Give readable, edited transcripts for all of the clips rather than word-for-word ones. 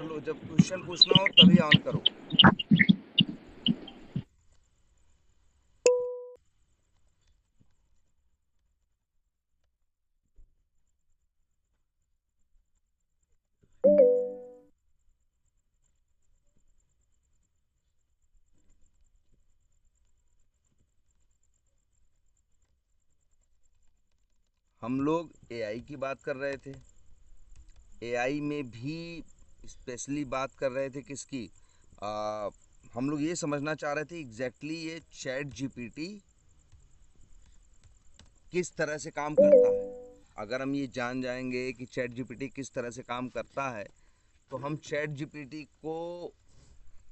कर लो, जब क्वेश्चन पूछना हो तभी ऑन करो। हम लोग एआई की बात कर रहे थे। एआई में भी स्पेशली बात कर रहे थे किसकी? आ, हम लोग ये समझना चाह रहे थे एग्जैक्टली ये चैट जीपीटी किस तरह से काम करता है। अगर हम ये जान जाएंगे कि चैट जीपीटी किस तरह से काम करता है, तो हम चैट जीपीटी को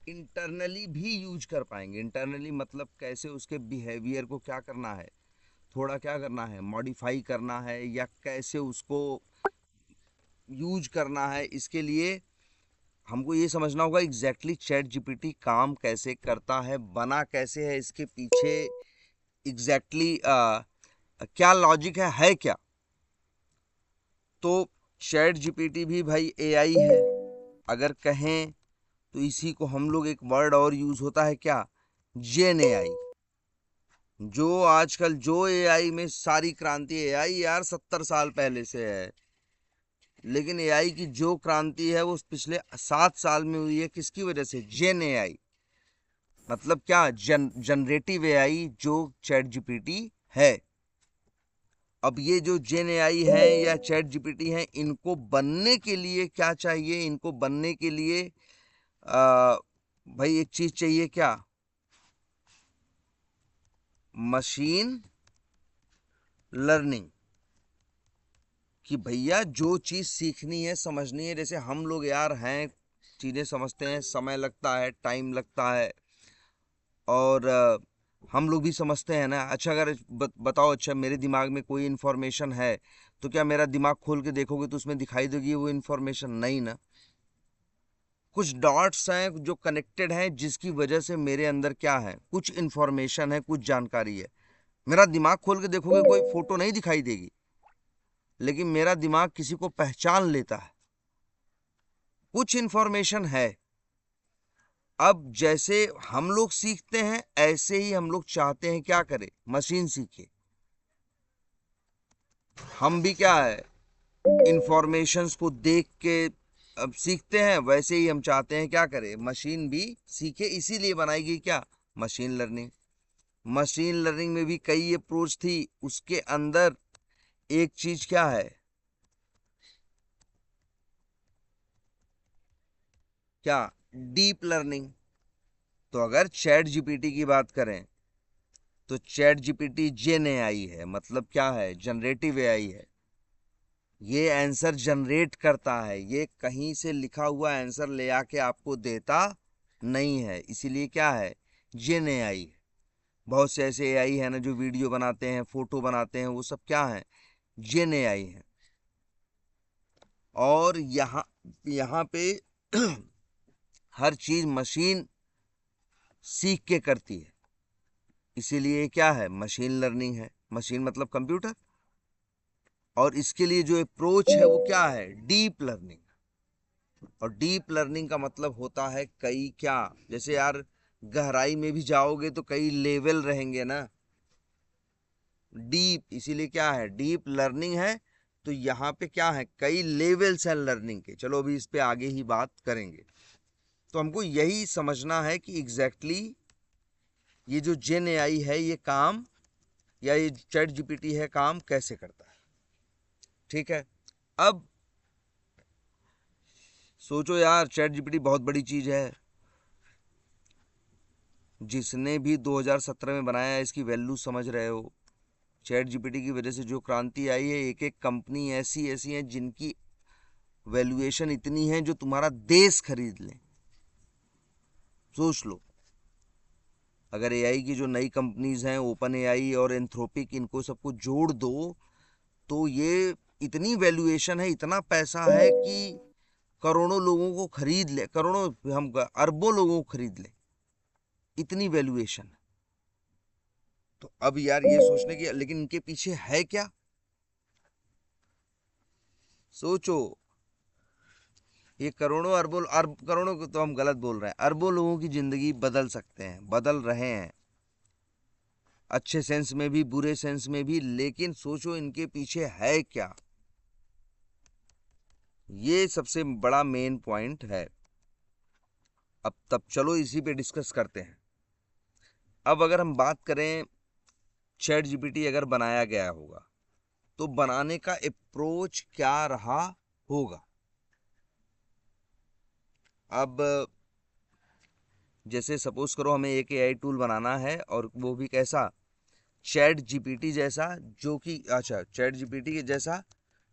इंटरनली भी यूज कर पाएंगे। इंटरनली मतलब कैसे उसके बिहेवियर को क्या करना है, थोड़ा क्या करना है, मॉडिफाई करना है, या कैसे उसको यूज करना है। इसके लिए हमको ये समझना होगा एग्जैक्टली चैट जीपीटी काम कैसे करता है, बना कैसे है, इसके पीछे एग्जैक्टली क्या लॉजिक है क्या। तो चैट जीपीटी भी भाई एआई है। अगर कहें तो इसी को हम लोग एक वर्ड और यूज होता है क्या, जेन एआई। जो आजकल जो एआई में सारी क्रांति, एआई यार 70 साल पहले से है, लेकिन एआई की जो क्रांति है वो पिछले 7 साल में हुई है। किसकी वजह से? जेन एआई। मतलब क्या? जनरेटिव एआई जो चैट जीपीटी है। अब ये जो जेन एआई है या चैट जीपीटी है, इनको बनने के लिए क्या चाहिए? इनको बनने के लिए भाई एक चीज चाहिए क्या? Machine learning. कि भैया जो चीज सीखनी है, समझनी है, जैसे हम लोग यार हैं, चीजें समझते हैं, समय लगता है, टाइम लगता है, और हम लोग भी समझते हैं ना। अच्छा अगर बताओ, अच्छा मेरे दिमाग में कोई इन्फॉर्मेशन है, तो क्या मेरा दिमाग खोल के देखोगे तो उसमें दिखाई देगी वो इन्फॉर्मेशन? नहीं ना। कुछ डॉट्स हैं जो कनेक्टेड हैं, जिसकी वजह से मेरे अंदर क्या है, कुछ इन्फॉर्मेशन है, कुछ जानकारी है। मेरा दिमाग खोल के देखोगे कोई फोटो नहीं दिखाई देगी, लेकिन मेरा दिमाग किसी को पहचान लेता है, कुछ इन्फॉर्मेशन है। अब जैसे हम लोग सीखते हैं, ऐसे ही हम लोग चाहते हैं क्या करें, मशीन सीखे। हम भी क्या है, इंफॉर्मेशंस को देख के अब सीखते हैं, वैसे ही हम चाहते हैं क्या करें, मशीन भी सीखे। इसीलिए बनाई गई क्या, मशीन लर्निंग। मशीन लर्निंग में भी कई अप्रोच थी, उसके अंदर एक चीज क्या है, क्या, डीप लर्निंग। तो अगर चैट जीपीटी की बात करें, तो चैट जीपीटी जेन एआई है। मतलब क्या है, जनरेटिव एआई है। ये आंसर जनरेट करता है, ये कहीं से लिखा हुआ आंसर ले आके आपको देता नहीं है। इसीलिए क्या है, जेन एआई है। बहुत से ऐसे एआई है ना जो वीडियो बनाते हैं, फोटो बनाते हैं, वो सब क्या है, जेन एआई है। और यहाँ यहाँ पे हर चीज मशीन सीख के करती है, इसीलिए क्या है, मशीन लर्निंग है। मशीन मतलब कंप्यूटर। और इसके लिए जो अप्रोच है वो क्या है, डीप लर्निंग। और डीप लर्निंग का मतलब होता है कई क्या, जैसे यार गहराई में भी जाओगे तो कई लेवल रहेंगे ना, डीप। इसीलिए क्या है, डीप लर्निंग है। तो यहाँ पे क्या है, कई लेवल्स हैं लर्निंग के। चलो अभी इस पे आगे ही बात करेंगे। तो हमको यही समझना है कि एग्जैक्टली ये जो जेन एआई है, ये काम, या ये चैट जीपीटी है, काम कैसे करता है। ठीक है। अब सोचो यार, चैट जीपीटी बहुत बड़ी चीज है। जिसने भी 2017 में बनाया है, इसकी वैल्यू समझ रहे हो। चैट जीपीटी की वजह से जो क्रांति आई है, एक एक कंपनी ऐसी ऐसी है जिनकी वैल्यूएशन इतनी है जो तुम्हारा देश खरीद ले। सोच लो, अगर एआई की जो नई कंपनीज हैं, ओपन एआई और एंथ्रोपिक, इनको सबको जोड़ दो, तो ये इतनी वैल्यूएशन है, इतना पैसा है कि करोड़ों लोगों को खरीद ले, करोड़ों, हम अरबों लोगों को खरीद ले, इतनी वैल्यूएशन। तो अब यार ये सोचने की, लेकिन इनके पीछे है क्या, सोचो। ये करोड़ों अरबों करोड़ों को तो हम गलत बोल रहे हैं, अरबों लोगों की जिंदगी बदल सकते हैं, बदल रहे हैं, अच्छे सेंस में भी बुरे सेंस में भी। लेकिन सोचो इनके पीछे है क्या, ये सबसे बड़ा मेन पॉइंट है। अब तब चलो इसी पे डिस्कस करते हैं। अब अगर हम बात करें, चैट जीपीटी अगर बनाया गया होगा तो बनाने का अप्रोच क्या रहा होगा। अब जैसे सपोज करो हमें एक एआई टूल बनाना है, और वो भी कैसा, चैट जीपीटी जैसा, जो कि अच्छा चैट जीपीटी के जैसा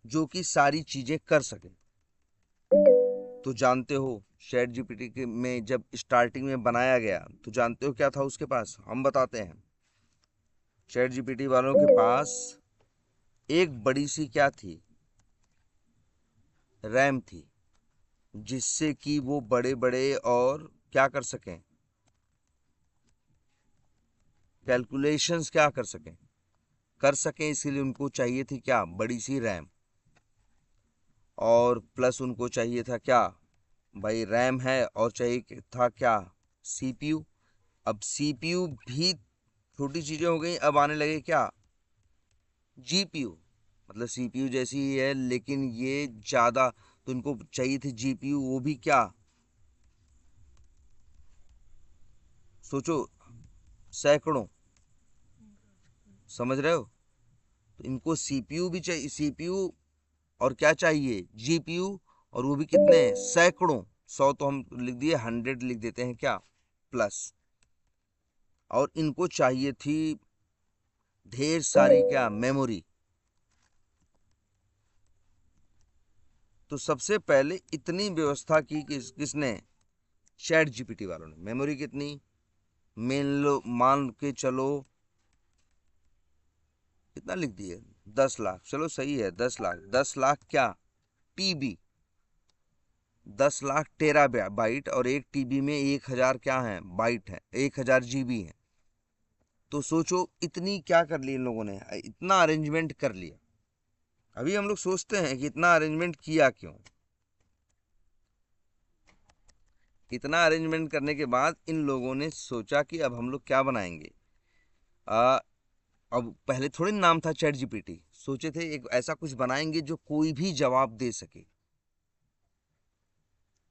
जो कि सारी चीजें कर सके। तो जानते हो चैट जीपीटी के में जब स्टार्टिंग में बनाया गया तो जानते हो क्या था उसके पास, हम बताते हैं। चैट जीपीटी वालों के पास एक बड़ी सी क्या थी, रैम थी, जिससे कि वो बड़े बड़े और क्या कर सकें, कैलकुलेशंस क्या कर सकें। इसीलिए उनको चाहिए थी क्या, बड़ी सी रैम। और प्लस उनको चाहिए था क्या भाई, रैम है और चाहिए था क्या, सीपीयू। अब सीपीयू भी छोटी चीजें हो गई, अब आने लगे क्या, जीपीयू। मतलब सीपीयू जैसी ही है लेकिन ये ज्यादा, तो इनको चाहिए थी जीपीयू, वो भी क्या, सोचो सैकड़ों, समझ रहे हो। तो इनको सीपीयू भी चाहिए, सीपीयू और क्या चाहिए, जीपीयू, और वो भी कितने, सैकड़ों। 100 तो हम लिख दिए, 100 लिख देते हैं क्या, प्लस। और इनको चाहिए थी ढेर सारी क्या, मेमोरी। तो सबसे पहले इतनी व्यवस्था की किसने, चैट जीपीटी वालों ने। मेमोरी कितनी, मान के चलो कितना लिख दिए, 10 लाख, चलो सही है 10 लाख, 10 लाख क्या, टीबी, 10 लाख टेरा बाइट, और एक टीबी में 1000 क्या है, बाइट है, 1000 जीबी है। तो सोचो इतनी क्या कर ली इन लोगों ने, इतना अरेंजमेंट कर लिया। अभी हम लोग सोचते हैं कि इतना अरेंजमेंट किया क्यों। इतना अरेंजमेंट करने के बाद इन लोगों ने सोचा कि अब हम लोग क्या बनाएंगे। अब पहले थोड़ी नाम था चैट जीपीटी, सोचे थे एक ऐसा कुछ बनाएंगे जो कोई भी जवाब दे सके।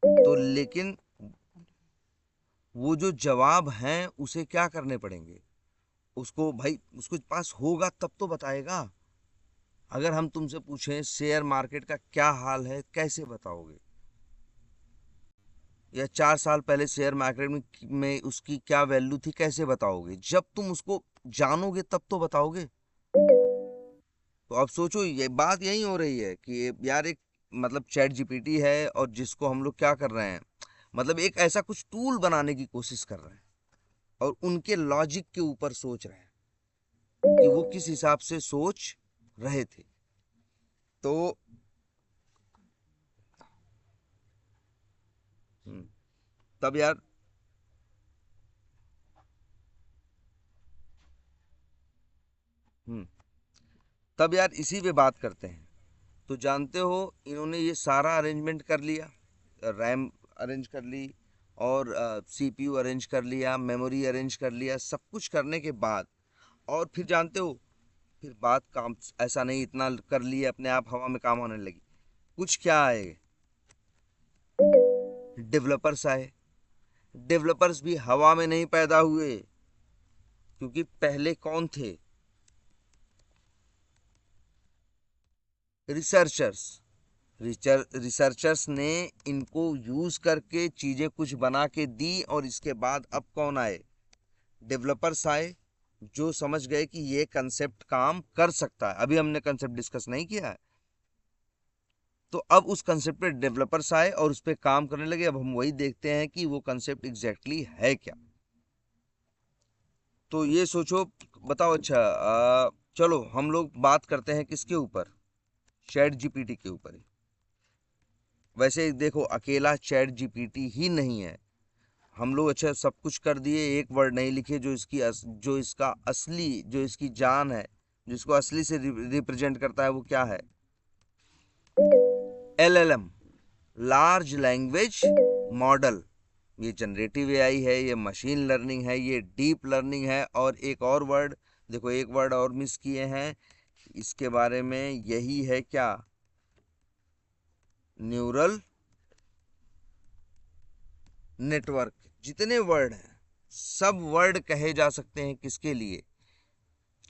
तो लेकिन वो जो जवाब हैं उसे क्या करने पड़ेंगे, उसको भाई उसके पास होगा तब तो बताएगा। अगर हम तुमसे पूछें शेयर मार्केट का क्या हाल है, कैसे बताओगे, या 4 साल पहले शेयर मार्केट में उसकी क्या वैल्यू थी, कैसे बताओगे। जब तुम उसको जानोगे तब तो बताओगे। तो अब सोचो ये बात यही हो रही है कि यार एक मतलब चैट जीपीटी है, और जिसको हम लोग क्या कर रहे हैं, मतलब एक ऐसा कुछ टूल बनाने की कोशिश कर रहे हैं, और उनके लॉजिक के ऊपर सोच रहे हैं कि वो किस हिसाब से सोच रहे थे। तो तब यार, हम्म तब यार इसी पे बात करते हैं। तो जानते हो इन्होंने ये सारा अरेंजमेंट कर लिया, रैम अरेंज कर ली, और सीपीयू अरेंज कर लिया, मेमोरी अरेंज कर लिया, सब कुछ करने के बाद, और फिर जानते हो फिर बात काम ऐसा नहीं, इतना कर लिया अपने आप हवा में काम होने लगी। कुछ क्या आए, डेवलपर्स आए। डेवलपर्स भी हवा में नहीं पैदा हुए, क्योंकि पहले कौन थे, रिसर्चर्स। रिसर्चर्स ने इनको यूज करके चीजें कुछ बना के दी, और इसके बाद अब कौन आए, डेवलपर्स आए, जो समझ गए कि ये कंसेप्ट काम कर सकता है। अभी हमने कंसेप्ट डिस्कस नहीं किया है, तो अब उस कंसेप्ट पे डेवलपर्स आए और उस पर काम करने लगे। अब हम वही देखते हैं कि वो कंसेप्ट एग्जैक्टली है क्या। तो ये सोचो, बताओ। अच्छा चलो हम लोग बात करते हैं किसके ऊपर, चैट जीपीटी के ऊपर ही। वैसे देखो अकेला चैट जीपीटी ही नहीं है, हम लोग अच्छा सब कुछ कर दिए, एक वर्ड नहीं लिखे जो इसकी जो इसका असली, जो इसकी जान है, जिसको असली से रिप्रेजेंट करता है, वो क्या है, एलएलएम। लार्ज लैंग्वेज मॉडल, ये जनरेटिव एआई है, ये मशीन लर्निंग है, ये डीप लर्निंग है। और एक और वर्ड देखो, एक वर्ड और मिस किए हैं इसके बारे में, यही है क्या, न्यूरल नेटवर्क। जितने वर्ड हैं सब वर्ड कहे जा सकते हैं किसके लिए,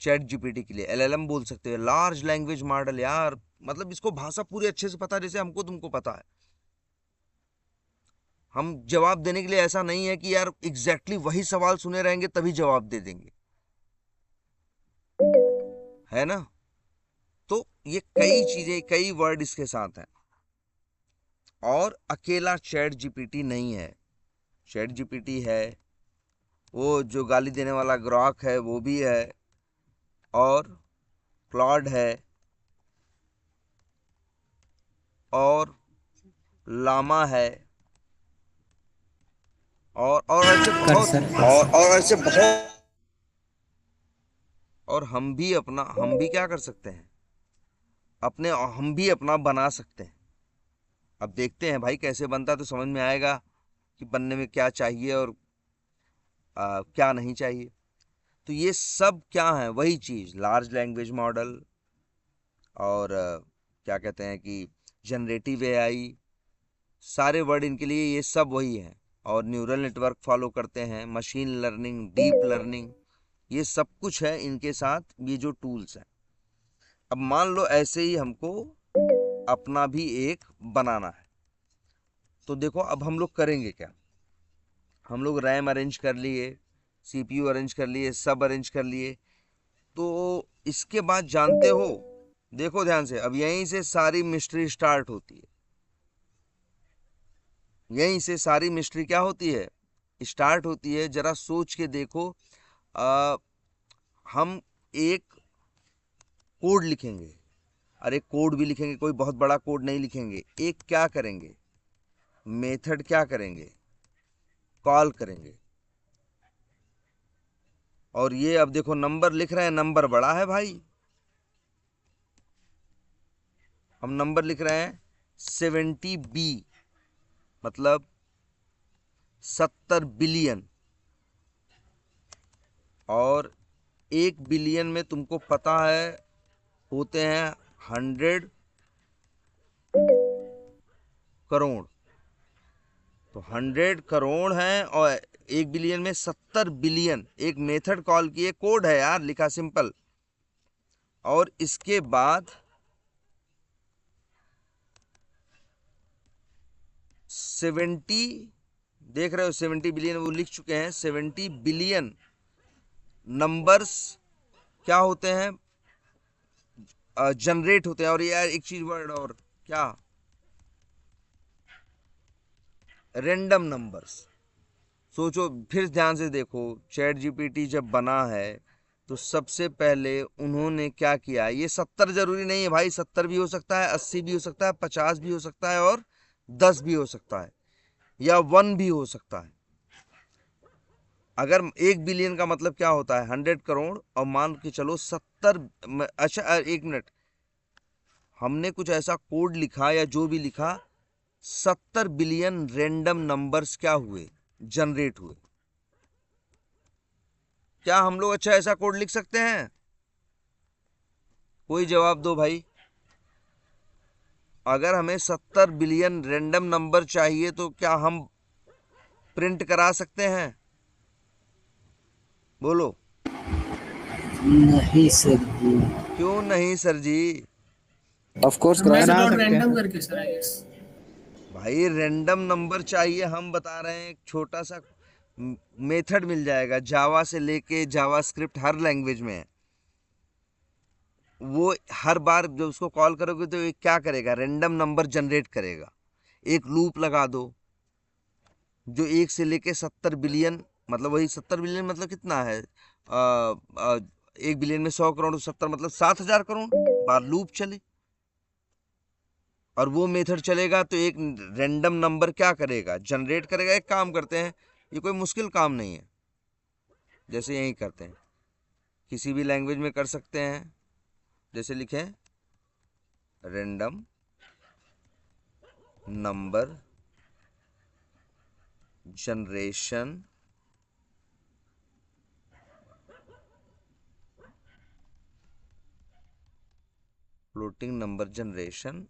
चैट जीपीटी के लिए। एलएलएम बोल सकते हैं, लार्ज लैंग्वेज मॉडल, यार मतलब इसको भाषा पूरी अच्छे से पता है, जैसे हमको तुमको पता है। हम जवाब देने के लिए ऐसा नहीं है कि यार एग्जैक्टली वही सवाल सुने रहेंगे तभी जवाब दे देंगे, है ना। तो ये कई चीजें, कई वर्ड इसके साथ हैं। और अकेला चैट जीपीटी नहीं है, चैट जीपीटी है, वो जो गाली देने वाला ग्रॉक है वो भी है, और क्लॉड है, और लामा है, और ऐसे बहुत, और ऐसे बहुत। और हम भी क्या कर सकते हैं, हम भी अपना बना सकते हैं। अब देखते हैं भाई कैसे बनता है, तो समझ में आएगा कि बनने में क्या चाहिए और क्या नहीं चाहिए। तो ये सब क्या है, वही चीज़, लार्ज लैंग्वेज मॉडल, और क्या कहते हैं कि जनरेटिव एआई, सारे वर्ड इनके लिए ये सब वही है। और न्यूरल नेटवर्क फॉलो करते हैं, मशीन लर्निंग, डीप लर्निंग, ये सब कुछ है इनके साथ, ये जो टूल्स हैं। अब मान लो ऐसे ही हमको अपना भी एक बनाना है, तो देखो अब हम लोग करेंगे क्या। हम लोग रैम अरेंज कर लिए, सीपीयू अरेंज कर लिए, सब अरेंज कर लिए। तो इसके बाद जानते हो, देखो ध्यान से, अब यहीं से सारी मिस्ट्री स्टार्ट होती है। यहीं से सारी मिस्ट्री क्या होती है, स्टार्ट होती है। जरा सोच के देखो, आ, हम एक कोड लिखेंगे, अरे कोड भी लिखेंगे, कोई बहुत बड़ा कोड नहीं लिखेंगे। एक क्या करेंगे, मेथड क्या करेंगे, कॉल करेंगे। और ये अब देखो नंबर लिख रहे हैं, नंबर बड़ा है भाई, हम नंबर लिख रहे हैं 70B, मतलब 70 बिलियन। और 1 बिलियन में तुमको पता है होते हैं 100 करोड़। तो 100 करोड़ हैं, और 1 बिलियन में 70 बिलियन। एक मेथड कॉल की, एक कोड है यार, लिखा सिंपल। और इसके बाद 70, देख रहे हो 70 बिलियन वो लिख चुके हैं, 70 बिलियन नंबर्स क्या होते हैं, जनरेट होते हैं। और यार एक चीज वर्ड और, क्या, रैंडम नंबर्स। सोचो फिर ध्यान से देखो, चैट जीपीटी जब बना है तो सबसे पहले उन्होंने क्या किया, ये 70 जरूरी नहीं है भाई, 70 भी हो सकता है, 80 भी हो सकता है, 50 भी हो सकता है, और 10 भी हो सकता है, या 1 भी हो सकता है। अगर 1 बिलियन का मतलब क्या होता है, 100 करोड़, और मान के चलो 70। अच्छा 1 मिनट, हमने कुछ ऐसा कोड लिखा या जो भी लिखा, 70 बिलियन रैंडम नंबर्स क्या हुए, जनरेट हुए। क्या हम लोग अच्छा ऐसा कोड लिख सकते हैं? कोई जवाब दो भाई। अगर हमें 70 बिलियन रैंडम नंबर चाहिए तो क्या हम प्रिंट करा सकते हैं? बोलो। नहीं सर जी। क्यों नहीं सर जी? ऑफ कोर्स करा मैच सकते डॉट हैं। रैंडम करके सर, आई गेस। भाई रैंडम नंबर चाहिए, हम बता रहे हैं एक छोटा सा मेथड मिल जाएगा, जावा से लेके जावा स्क्रिप्ट हर लैंग्वेज में है। वो हर बार जब उसको कॉल करोगे तो ये क्या करेगा, रैंडम नंबर जनरेट करेगा। एक लूप लगा दो जो 1 से लेके 70 बिलियन, मतलब वही 70 बिलियन मतलब कितना है, 1 बिलियन में 100 करोड़, 70 मतलब 7,000 करोड़ बार लूप चले। और वो मेथड चलेगा तो एक रैंडम नंबर क्या करेगा, जनरेट करेगा। एक काम करते हैं, ये कोई मुश्किल काम नहीं है, जैसे यही करते हैं, किसी भी लैंग्वेज में कर सकते हैं। जैसे लिखें random number generation floating number generation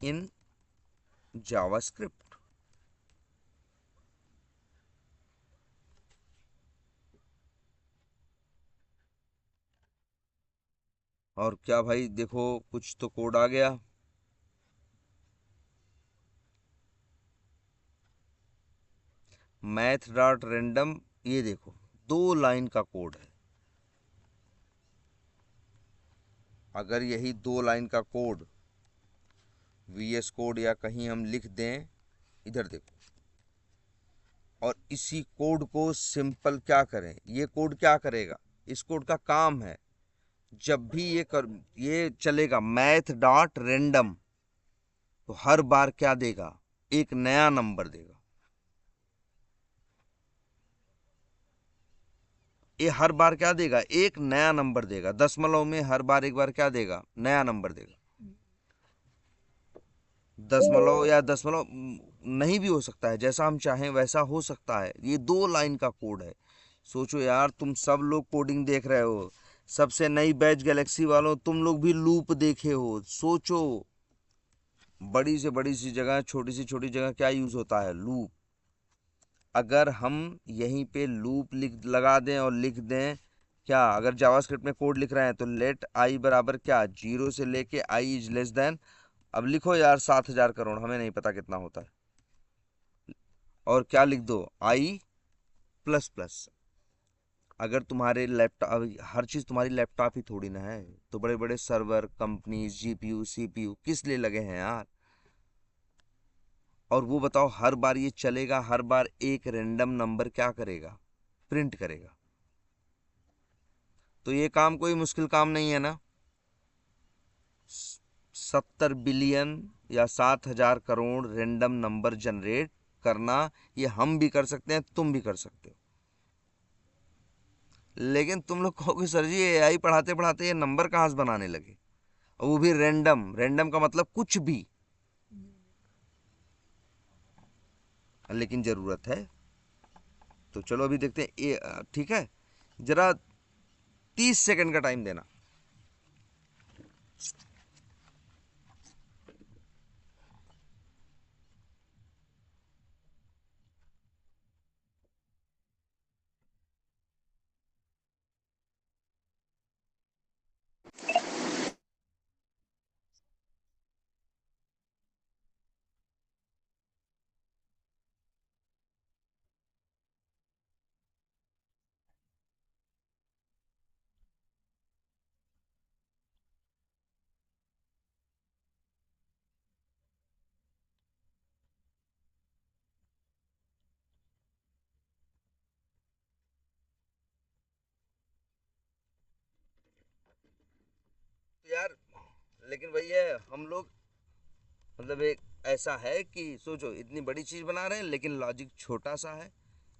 in JavaScript. और क्या भाई, देखो कुछ तो कोड आ गया। मैथ डॉट रेंडम, ये देखो 2 लाइन का कोड है। अगर यही 2 लाइन का कोड VS कोड या कहीं हम लिख दें, इधर देखो, और इसी कोड को सिंपल क्या करें, ये कोड क्या करेगा, इस कोड का काम है जब भी ये चलेगा मैथ डॉट रेंडम, तो हर बार क्या देगा, एक नया नंबर देगा। ये हर बार क्या देगा, एक नया नंबर देगा। दशमलव में हर बार एक बार क्या देगा, नया नंबर देगा। दशमलव या दशमलव नहीं भी हो सकता है, जैसा हम चाहें वैसा हो सकता है। ये 2 लाइन का कोड है। सोचो यार, तुम सब लोग कोडिंग देख रहे हो, सबसे नई बैच गैलेक्सी वालों, तुम लोग भी लूप देखे हो। सोचो, बड़ी से बड़ी सी जगह, छोटी से छोटी जगह क्या यूज होता है, लूप। अगर हम यहीं पे लूप लगा दें और लिख दें क्या, अगर जावास्क्रिप्ट में कोड लिख रहे हैं तो लेट आई बराबर क्या, 0 से लेके आई इज लेस देन, अब लिखो यार 7,000 करोड़, हमें नहीं पता कितना होता है, और क्या लिख दो, आई प्लस प्लस। अगर तुम्हारे लैपटॉप, हर चीज तुम्हारी लैपटॉप ही थोड़ी ना है, तो बड़े बड़े सर्वर कंपनीज, GPU CPU किस लिए लगे हैं यार। और वो बताओ, हर बार ये चलेगा, हर बार एक रैंडम नंबर क्या करेगा, प्रिंट करेगा। तो ये काम कोई मुश्किल काम नहीं है ना। 70 बिलियन या 7,000 करोड़ रैंडम नंबर जनरेट करना, ये हम भी कर सकते हैं, तुम भी कर सकते हो। लेकिन तुम लोग कहोगे सर जी AI पढ़ाते पढ़ाते ये नंबर कहाँ से बनाने लगे, और वो भी रैंडम। रैंडम का मतलब कुछ भी, लेकिन जरूरत है। तो चलो अभी देखते हैं, ठीक है, जरा 30 सेकंड का टाइम देना। तो यार, लेकिन वही है, हम लोग मतलब एक ऐसा है कि सोचो इतनी बड़ी चीज बना रहे हैं लेकिन लॉजिक छोटा सा है।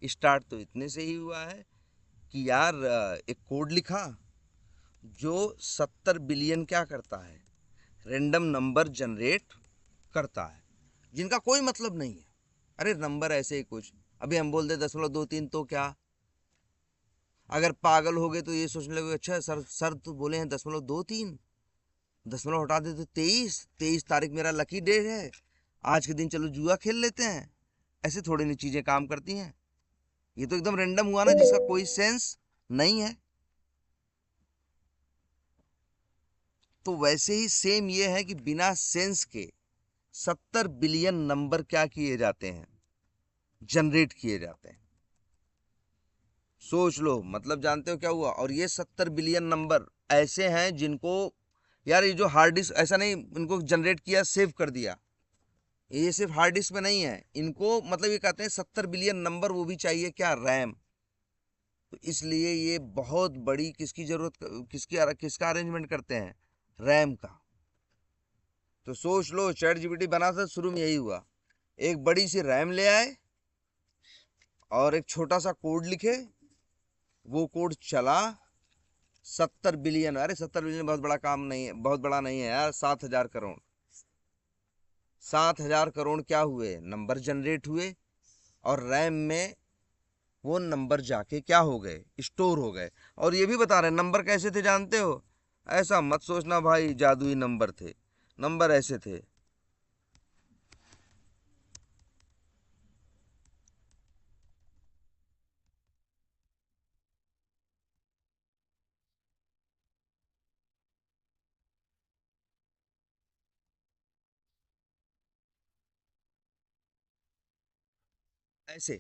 स्टार्ट तो इतने से ही हुआ है कि यार एक कोड लिखा जो 70 बिलियन क्या करता है, रैंडम नंबर जनरेट करता है, जिनका कोई मतलब नहीं है। अरे नंबर ऐसे ही कुछ, अभी हम बोल दे 0.23 तो क्या, अगर पागल हो गए तो ये सोचने लगे अच्छा सर, सर तो बोले हैं 0.23, दशमलव हटा दे तो 23 तारीख मेरा लकी डे है, आज के दिन चलो जुआ खेल लेते हैं। ऐसे थोड़ी नहीं चीजें काम करती हैं। ये तो एकदम रैंडम हुआ ना, जिसका कोई सेंस नहीं है। तो वैसे ही सेम ये है कि बिना सेंस के 70 बिलियन नंबर क्या किए जाते हैं, जनरेट किए जाते हैं। सोच लो, मतलब जानते हो क्या हुआ। और ये 70 बिलियन नंबर ऐसे हैं जिनको, यार ये जो हार्ड डिस्क, ऐसा नहीं इनको जनरेट किया सेव कर दिया, ये सिर्फ हार्ड डिस्क में नहीं है इनको, मतलब ये कहते हैं 70 बिलियन नंबर, वो भी चाहिए क्या, रैम। तो इसलिए ये बहुत बड़ी किसकी जरूरत, किसका अरेंजमेंट करते हैं, रैम का। तो सोच लो, चैट जीपीटी बना था शुरू में यही हुआ, एक बड़ी सी रैम ले आए और एक छोटा सा कोड लिखे, वो कोड चला। 70 बिलियन, अरे 70 बिलियन बहुत बड़ा काम नहीं है, बहुत बड़ा नहीं है यार, 7,000 करोड़। 7,000 करोड़ क्या हुए, नंबर जनरेट हुए, और रैम में वो नंबर जाके क्या हो गए, स्टोर हो गए। और ये भी बता रहे नंबर कैसे थे जानते हो? ऐसा मत सोचना भाई जादुई नंबर थे, नंबर ऐसे थे। ऐसे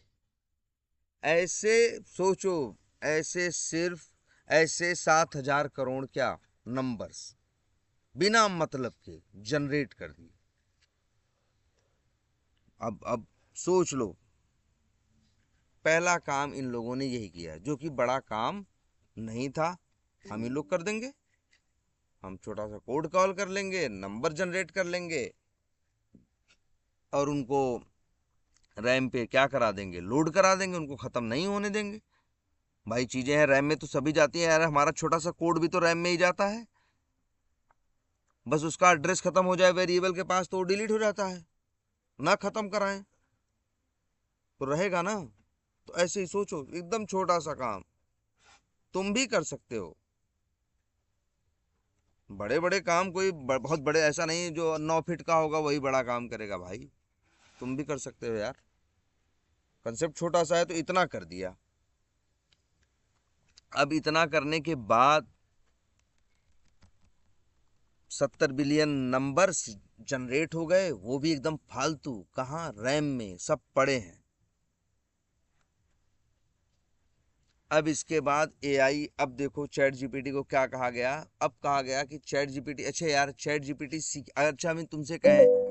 ऐसे सोचो, ऐसे सिर्फ ऐसे 7,000 करोड़ क्या नंबर्स बिना मतलब के जनरेट कर दिए। अब सोच लो, पहला काम इन लोगों ने यही किया, जो कि बड़ा काम नहीं था। हम ही लोग कर देंगे, हम छोटा सा कोड कॉल कर लेंगे, नंबर जनरेट कर लेंगे, और उनको रैम पे क्या करा देंगे, लोड करा देंगे, उनको खत्म नहीं होने देंगे। भाई चीजें हैं रैम में तो सभी जाती हैं यार, हमारा छोटा सा कोड भी तो रैम में ही जाता है। बस उसका एड्रेस खत्म हो जाए वेरिएबल के पास तो वो डिलीट हो जाता है, ना खत्म कराएं तो रहेगा ना। तो ऐसे ही सोचो, एकदम छोटा सा काम तुम भी कर सकते हो। बड़े बड़े काम कोई बहुत बड़े ऐसा नहीं जो 9 फीट का होगा वही बड़ा काम करेगा, भाई तुम भी कर सकते हो यार। कंसेप्ट छोटा सा है तो इतना कर दिया। अब इतना करने के बाद 70 बिलियन नंबर्स जनरेट हो गए, वो भी एकदम फालतू, कहाँ, रैम में सब पड़े हैं। अब इसके बाद एआई, अब देखो चैट जीपीटी को क्या कहा गया, अब कहा गया कि चैट जीपीटी, अच्छा यार चैट जीपीटी सीख, अच्छा हम तुमसे कहें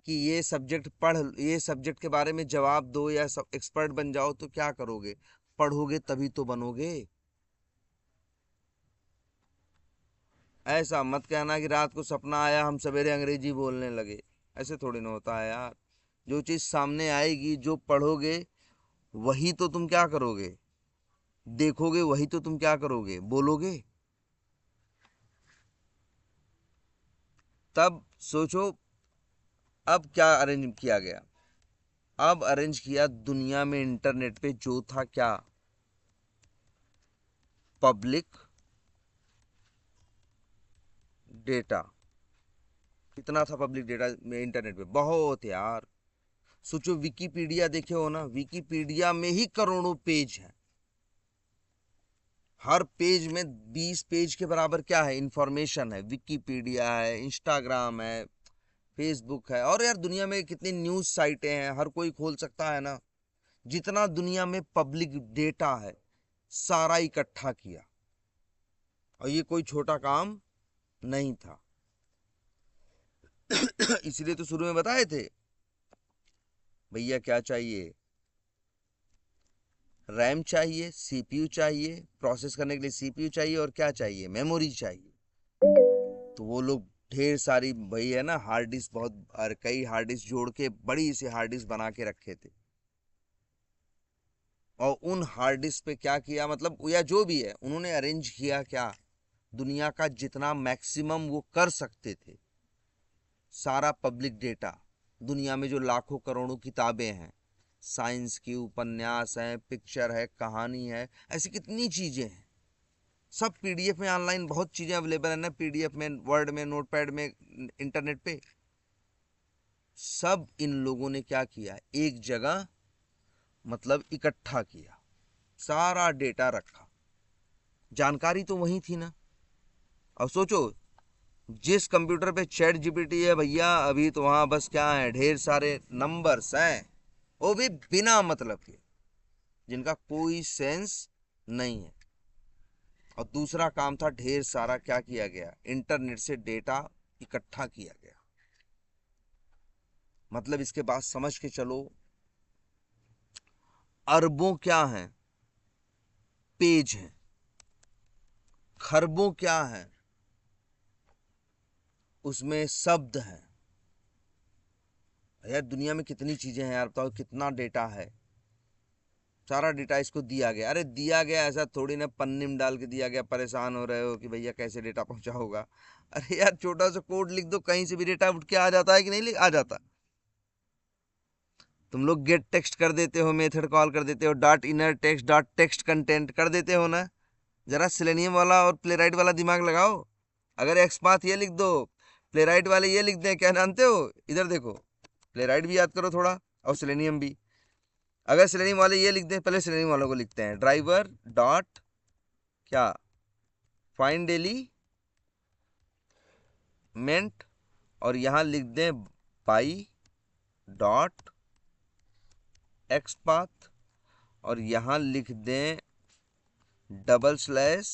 कि ये सब्जेक्ट पढ़, ये सब्जेक्ट के बारे में जवाब दो या सब एक्सपर्ट बन जाओ, तो क्या करोगे? पढ़ोगे तभी तो बनोगे। ऐसा मत कहना कि रात को सपना आया हम सवेरे अंग्रेजी बोलने लगे, ऐसे थोड़ी ना होता है यार। जो चीज सामने आएगी, जो पढ़ोगे वही तो तुम क्या करोगे, देखोगे वही तो तुम क्या करोगे, बोलोगे। तब सोचो अब क्या अरेंज किया गया। अब अरेंज किया दुनिया में इंटरनेट पे जो था क्या, पब्लिक डेटा। कितना था पब्लिक डेटा में इंटरनेट पे? बहुत यार। सोचो विकिपीडिया देखे हो ना, विकिपीडिया में ही करोड़ों पेज हैं। हर पेज में 20 पेज के बराबर क्या है, इंफॉर्मेशन है। विकिपीडिया है, इंस्टाग्राम है, फेसबुक है, और यार दुनिया में कितनी न्यूज साइटें हैं, हर कोई खोल सकता है ना। जितना दुनिया में पब्लिक डेटा है सारा इकट्ठा किया, और ये कोई छोटा काम नहीं था। इसलिए तो शुरू में बताए थे भैया क्या चाहिए, रैम चाहिए, सीपीयू चाहिए, प्रोसेस करने के लिए सीपीयू चाहिए, और क्या चाहिए, मेमोरी चाहिए। तो वो लोग ढेर सारी, वही है ना, हार्ड डिस्क, बहुत और कई हार्ड डिस्क जोड़ के बड़ी सी हार्ड डिस्क बना के रखे थे। और उन हार्ड डिस्क पे क्या किया, मतलब या जो भी है उन्होंने अरेंज किया क्या, दुनिया का जितना मैक्सिमम वो कर सकते थे सारा पब्लिक डेटा। दुनिया में जो लाखों करोड़ों किताबें हैं, साइंस की, उपन्यास है, पिक्चर है, कहानी है, ऐसी कितनी चीजें हैं, सब पीडीएफ में, ऑनलाइन बहुत चीजें अवेलेबल है ना, पीडीएफ में, वर्ड में, नोटपैड में, इंटरनेट पे। सब इन लोगों ने क्या किया, एक जगह मतलब इकट्ठा किया, सारा डेटा रखा। जानकारी तो वही थी ना। अब सोचो, जिस कंप्यूटर पे चैट जीपीटी है भैया, अभी तो वहां बस क्या है, ढेर सारे नंबर्स हैं, वो भी बिना मतलब के, जिनका कोई सेंस नहीं है। और दूसरा काम था, ढेर सारा क्या किया गया, इंटरनेट से डेटा इकट्ठा किया गया। मतलब इसके बाद समझ के चलो, अरबों क्या हैं, पेज हैं, खरबों क्या है, उसमें शब्द हैं। यार दुनिया में कितनी चीजें हैं यार, बताओ कितना डेटा है। सारा डेटा इसको दिया गया, अरे दिया गया ऐसा थोड़ी ना पन्नी में डाल के दिया गया, परेशान हो रहे हो कि भैया कैसे डेटा पहुंचा होगा। अरे यार छोटा सा कोड लिख दो, कहीं से भी डेटा उठ के आ जाता है कि नहीं आ जाता। तुम लोग गेट टेक्स्ट कर देते हो, मेथड कॉल कर देते हो, dot inner text, dot text content कर देते हो ना। जरा सेलेनियम वाला और प्लेराइट वाला दिमाग लगाओ। अगर एक्सपाथ ये लिख दो, प्लेराइट वाले ये लिख दें, क्या जानते हो, इधर देखो, प्लेराइट भी याद करो थोड़ा और सेलेनियम भी। अगर सेलेनियम वाले ये लिख दें, पहले सेलेनियम वालों को लिखते हैं, ड्राइवर डॉट क्या फाइंड एलिमेंट, और यहां लिख दें बाई डॉट एक्सपाथ, और यहां लिख दें डबल स्लैश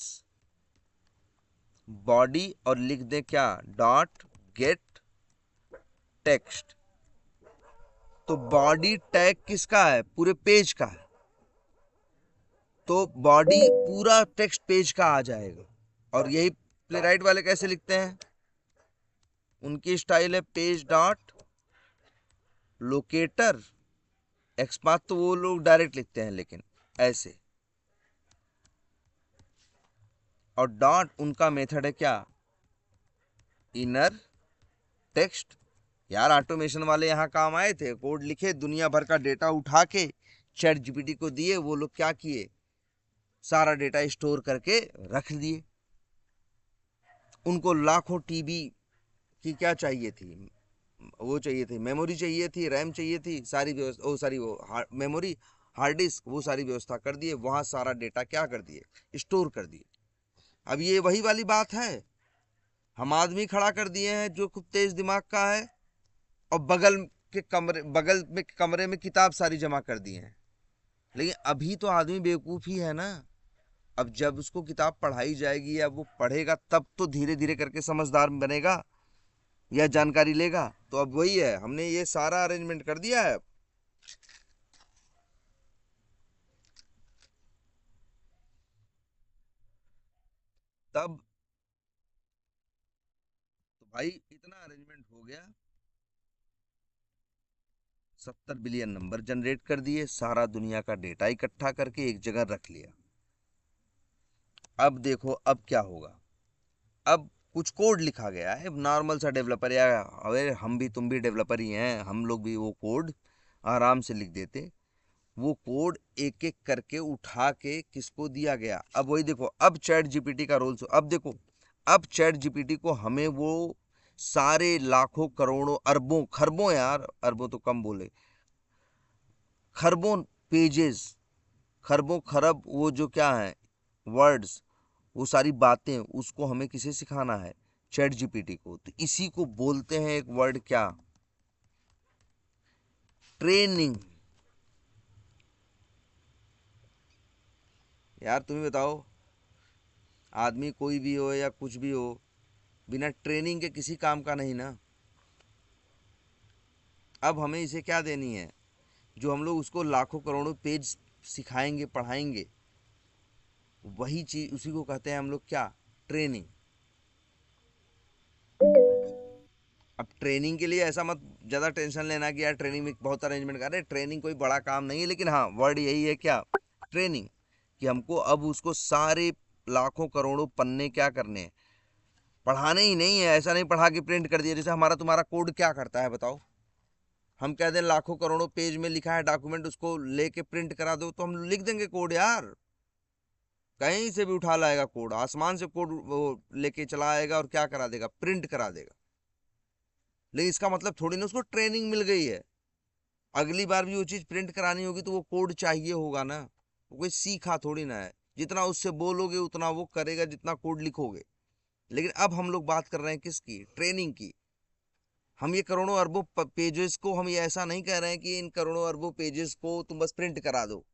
बॉडी, और लिख दें क्या डॉट गेट टेक्स्ट। तो बॉडी टैग किसका है, पूरे पेज का है, तो बॉडी पूरा टेक्स्ट पेज का आ जाएगा। और यही प्लेराइट वाले कैसे लिखते हैं, उनकी स्टाइल है पेज डॉट लोकेटर। एक्सपाथ तो वो लोग डायरेक्ट लिखते हैं, लेकिन ऐसे, और डॉट उनका मेथड है क्या इनर टेक्स्ट। यार ऑटोमेशन वाले यहाँ काम आए थे, कोड लिखे, दुनिया भर का डेटा उठा के चैट जीपीटी को दिए, वो लोग क्या किए, सारा डेटा स्टोर करके रख दिए। उनको लाखों टीबी की क्या चाहिए थी, वो चाहिए थी, मेमोरी चाहिए थी, रैम चाहिए थी, सारी व्यवस्था, ओ सारी वो मेमोरी, हार्ड डिस्क, वो सारी व्यवस्था कर दिए, वहां सारा डेटा क्या कर दिए, स्टोर कर दिए। अब ये वही वाली बात है, हम आदमी खड़ा कर दिए हैं जो खूब तेज दिमाग का है, और बगल में कमरे में किताब सारी जमा कर दिए हैं। लेकिन अभी तो आदमी बेवकूफ ही है ना। अब जब उसको किताब पढ़ाई जाएगी या वो पढ़ेगा, तब तो धीरे धीरे करके समझदार बनेगा या जानकारी लेगा। तो अब वही है, हमने ये सारा अरेंजमेंट कर दिया है। तब तो भाई इतना अरेंजमेंट हो गया, 70 बिलियन नंबर जनरेट कर दिए, सारा दुनिया का डेटा इकट्ठा करके एक जगह रख लिया। अब देखो अब क्या होगा, अब कुछ कोड लिखा गया है, नॉर्मल सा डेवलपर, या अरे हम भी तुम भी डेवलपर ही हैं, हम लोग भी वो कोड आराम से लिख देते। वो कोड एक एक करके उठा के किसको दिया गया, अब वही देखो, अब चैट जीपीटी का रोल। अब देखो, अब चैट जीपीटी को हमें वो सारे लाखों करोड़ों अरबों खरबों, यार अरबों तो कम बोले, खरबों पेजेस, खरबों खरब वो जो क्या है वर्ड्स, वो सारी बातें, उसको हमें किसे सिखाना है, चैट जीपीटी को। तो इसी को बोलते हैं एक वर्ड क्या, ट्रेनिंग। यार तुम ही बताओ, आदमी कोई भी हो या कुछ भी हो, बिना ट्रेनिंग के किसी काम का नहीं ना। अब हमें इसे क्या देनी है, जो हम लोग उसको लाखों करोड़ों पेज सिखाएंगे पढ़ाएंगे, वही चीज, उसी को कहते हैं हम लोग क्या, ट्रेनिंग। अब ट्रेनिंग के लिए ऐसा मत ज़्यादा टेंशन लेना कि यार ट्रेनिंग में बहुत अरेंजमेंट कर रहे, ट्रेनिंग कोई बड़ा काम नहीं है, लेकिन हाँ वर्ड यही है क्या, ट्रेनिंग, कि हमको अब उसको सारे लाखों करोड़ों पन्ने क्या करने हैं, पढ़ाने ही नहीं है। ऐसा नहीं पढ़ा के प्रिंट कर दिया, जैसे हमारा तुम्हारा कोड क्या करता है बताओ, हम कह दें लाखों करोड़ों पेज में लिखा है डॉक्यूमेंट, उसको लेके प्रिंट करा दो, तो हम लिख देंगे कोड यार, कहीं से भी उठा लाएगा कोड, आसमान से कोड वो लेके चला आएगा और क्या करा देगा, प्रिंट करा देगा। लेकिन इसका मतलब थोड़ी ना उसको ट्रेनिंग मिल गई है, अगली बार भी वो चीज प्रिंट करानी होगी तो वो कोड चाहिए होगा ना, वो कोई सीखा थोड़ी ना है, जितना उससे बोलोगे उतना वो करेगा, जितना कोड लिखोगे। लेकिन अब हम लोग बात कर रहे हैं किसकी, ट्रेनिंग की। हम ये करोड़ों अरबों पेजेस को, हम ये ऐसा नहीं कह रहे हैं कि इन करोड़ों अरबों पेजेस को तुम बस प्रिंट करा दो,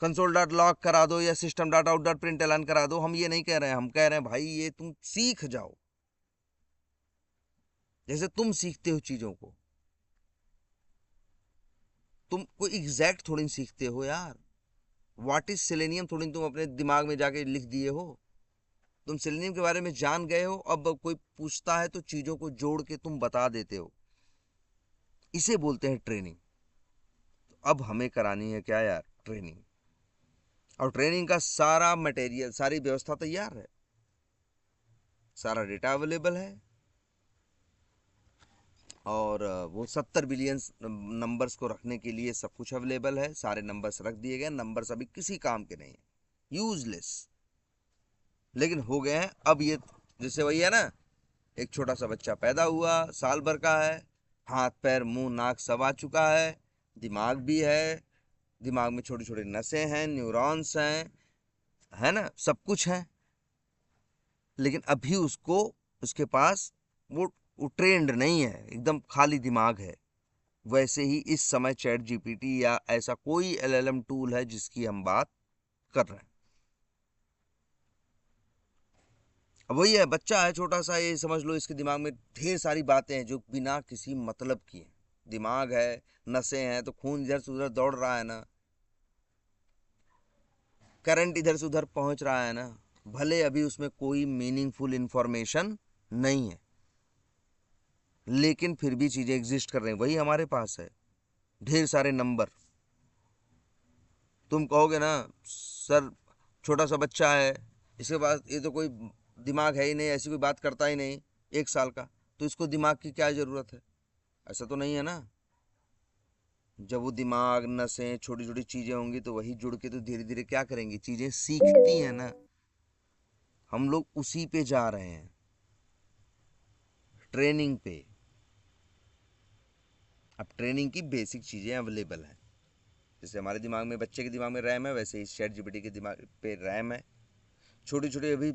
कंसोल डॉट लॉग करा दो या system dot out dot print एलान करा दो, हम ये नहीं कह रहे हैं। हम कह रहे हैं भाई ये तुम सीख जाओ, जैसे तुम सीखते हो चीजों को, तुम कोई एग्जैक्ट थोड़ी सीखते हो यार। व्हाट इज सेलेनियम थोड़ी तुम अपने दिमाग में जाके लिख दिए हो, तुम सेलेनियम के बारे में जान गए हो, अब कोई पूछता है तो चीजों को जोड़ के तुम बता देते हो, इसे बोलते हैं ट्रेनिंग। तो अब हमें करानी है क्या यार, ट्रेनिंग। और ट्रेनिंग का सारा मटेरियल, सारी व्यवस्था तैयार है, सारा डेटा अवेलेबल है। और वो 70 बिलियन नंबर्स को रखने के लिए सब कुछ अवेलेबल है, सारे नंबर्स रख दिए गए। नंबर्स अभी किसी काम के नहीं है, यूजलेस, लेकिन हो गए हैं अब ये। जैसे वही है ना, एक छोटा सा बच्चा पैदा हुआ, साल भर का है, हाथ पैर मुंह नाक सब आ चुका है, दिमाग भी है, दिमाग में छोटी छोटी नसें हैं, न्यूरॉन्स हैं, है ना, सब कुछ है, लेकिन अभी उसको, उसके पास वो ट्रेंड नहीं है, एकदम खाली दिमाग है। वैसे ही इस समय चैट जीपीटी या ऐसा कोई एलएलएम टूल है जिसकी हम बात कर रहे हैं, अब वही है, बच्चा है छोटा सा, ये समझ लो इसके दिमाग में ढेर सारी बातें हैं जो बिना किसी मतलब की हैं। दिमाग है, नसें हैं, तो खून इधर से उधर दौड़ रहा है ना, करंट इधर से उधर पहुंच रहा है ना, भले अभी उसमें कोई मीनिंगफुल इंफॉर्मेशन नहीं है, लेकिन फिर भी चीजें एग्जिस्ट कर रही हैं। वही हमारे पास है, ढेर सारे नंबर। तुम कहोगे ना सर छोटा सा बच्चा है, इसके पास ये तो कोई दिमाग है ही नहीं, ऐसी कोई बात करता ही नहीं, 1 साल का, तो इसको दिमाग की क्या जरूरत है? ऐसा तो नहीं है ना। जब वो दिमाग नसें छोटी छोटी चीजें होंगी तो वही जुड़ के तो धीरे धीरे क्या करेंगी, चीजें सीखती हैं ना। हम लोग उसी पे जा रहे हैं, ट्रेनिंग पे। अब ट्रेनिंग की बेसिक चीजें अवेलेबल हैं, जैसे हमारे दिमाग में, बच्चे के दिमाग में रैम है, वैसे ही चैट जीपीटी के दिमाग पे रैम है। छोटी छोटी अभी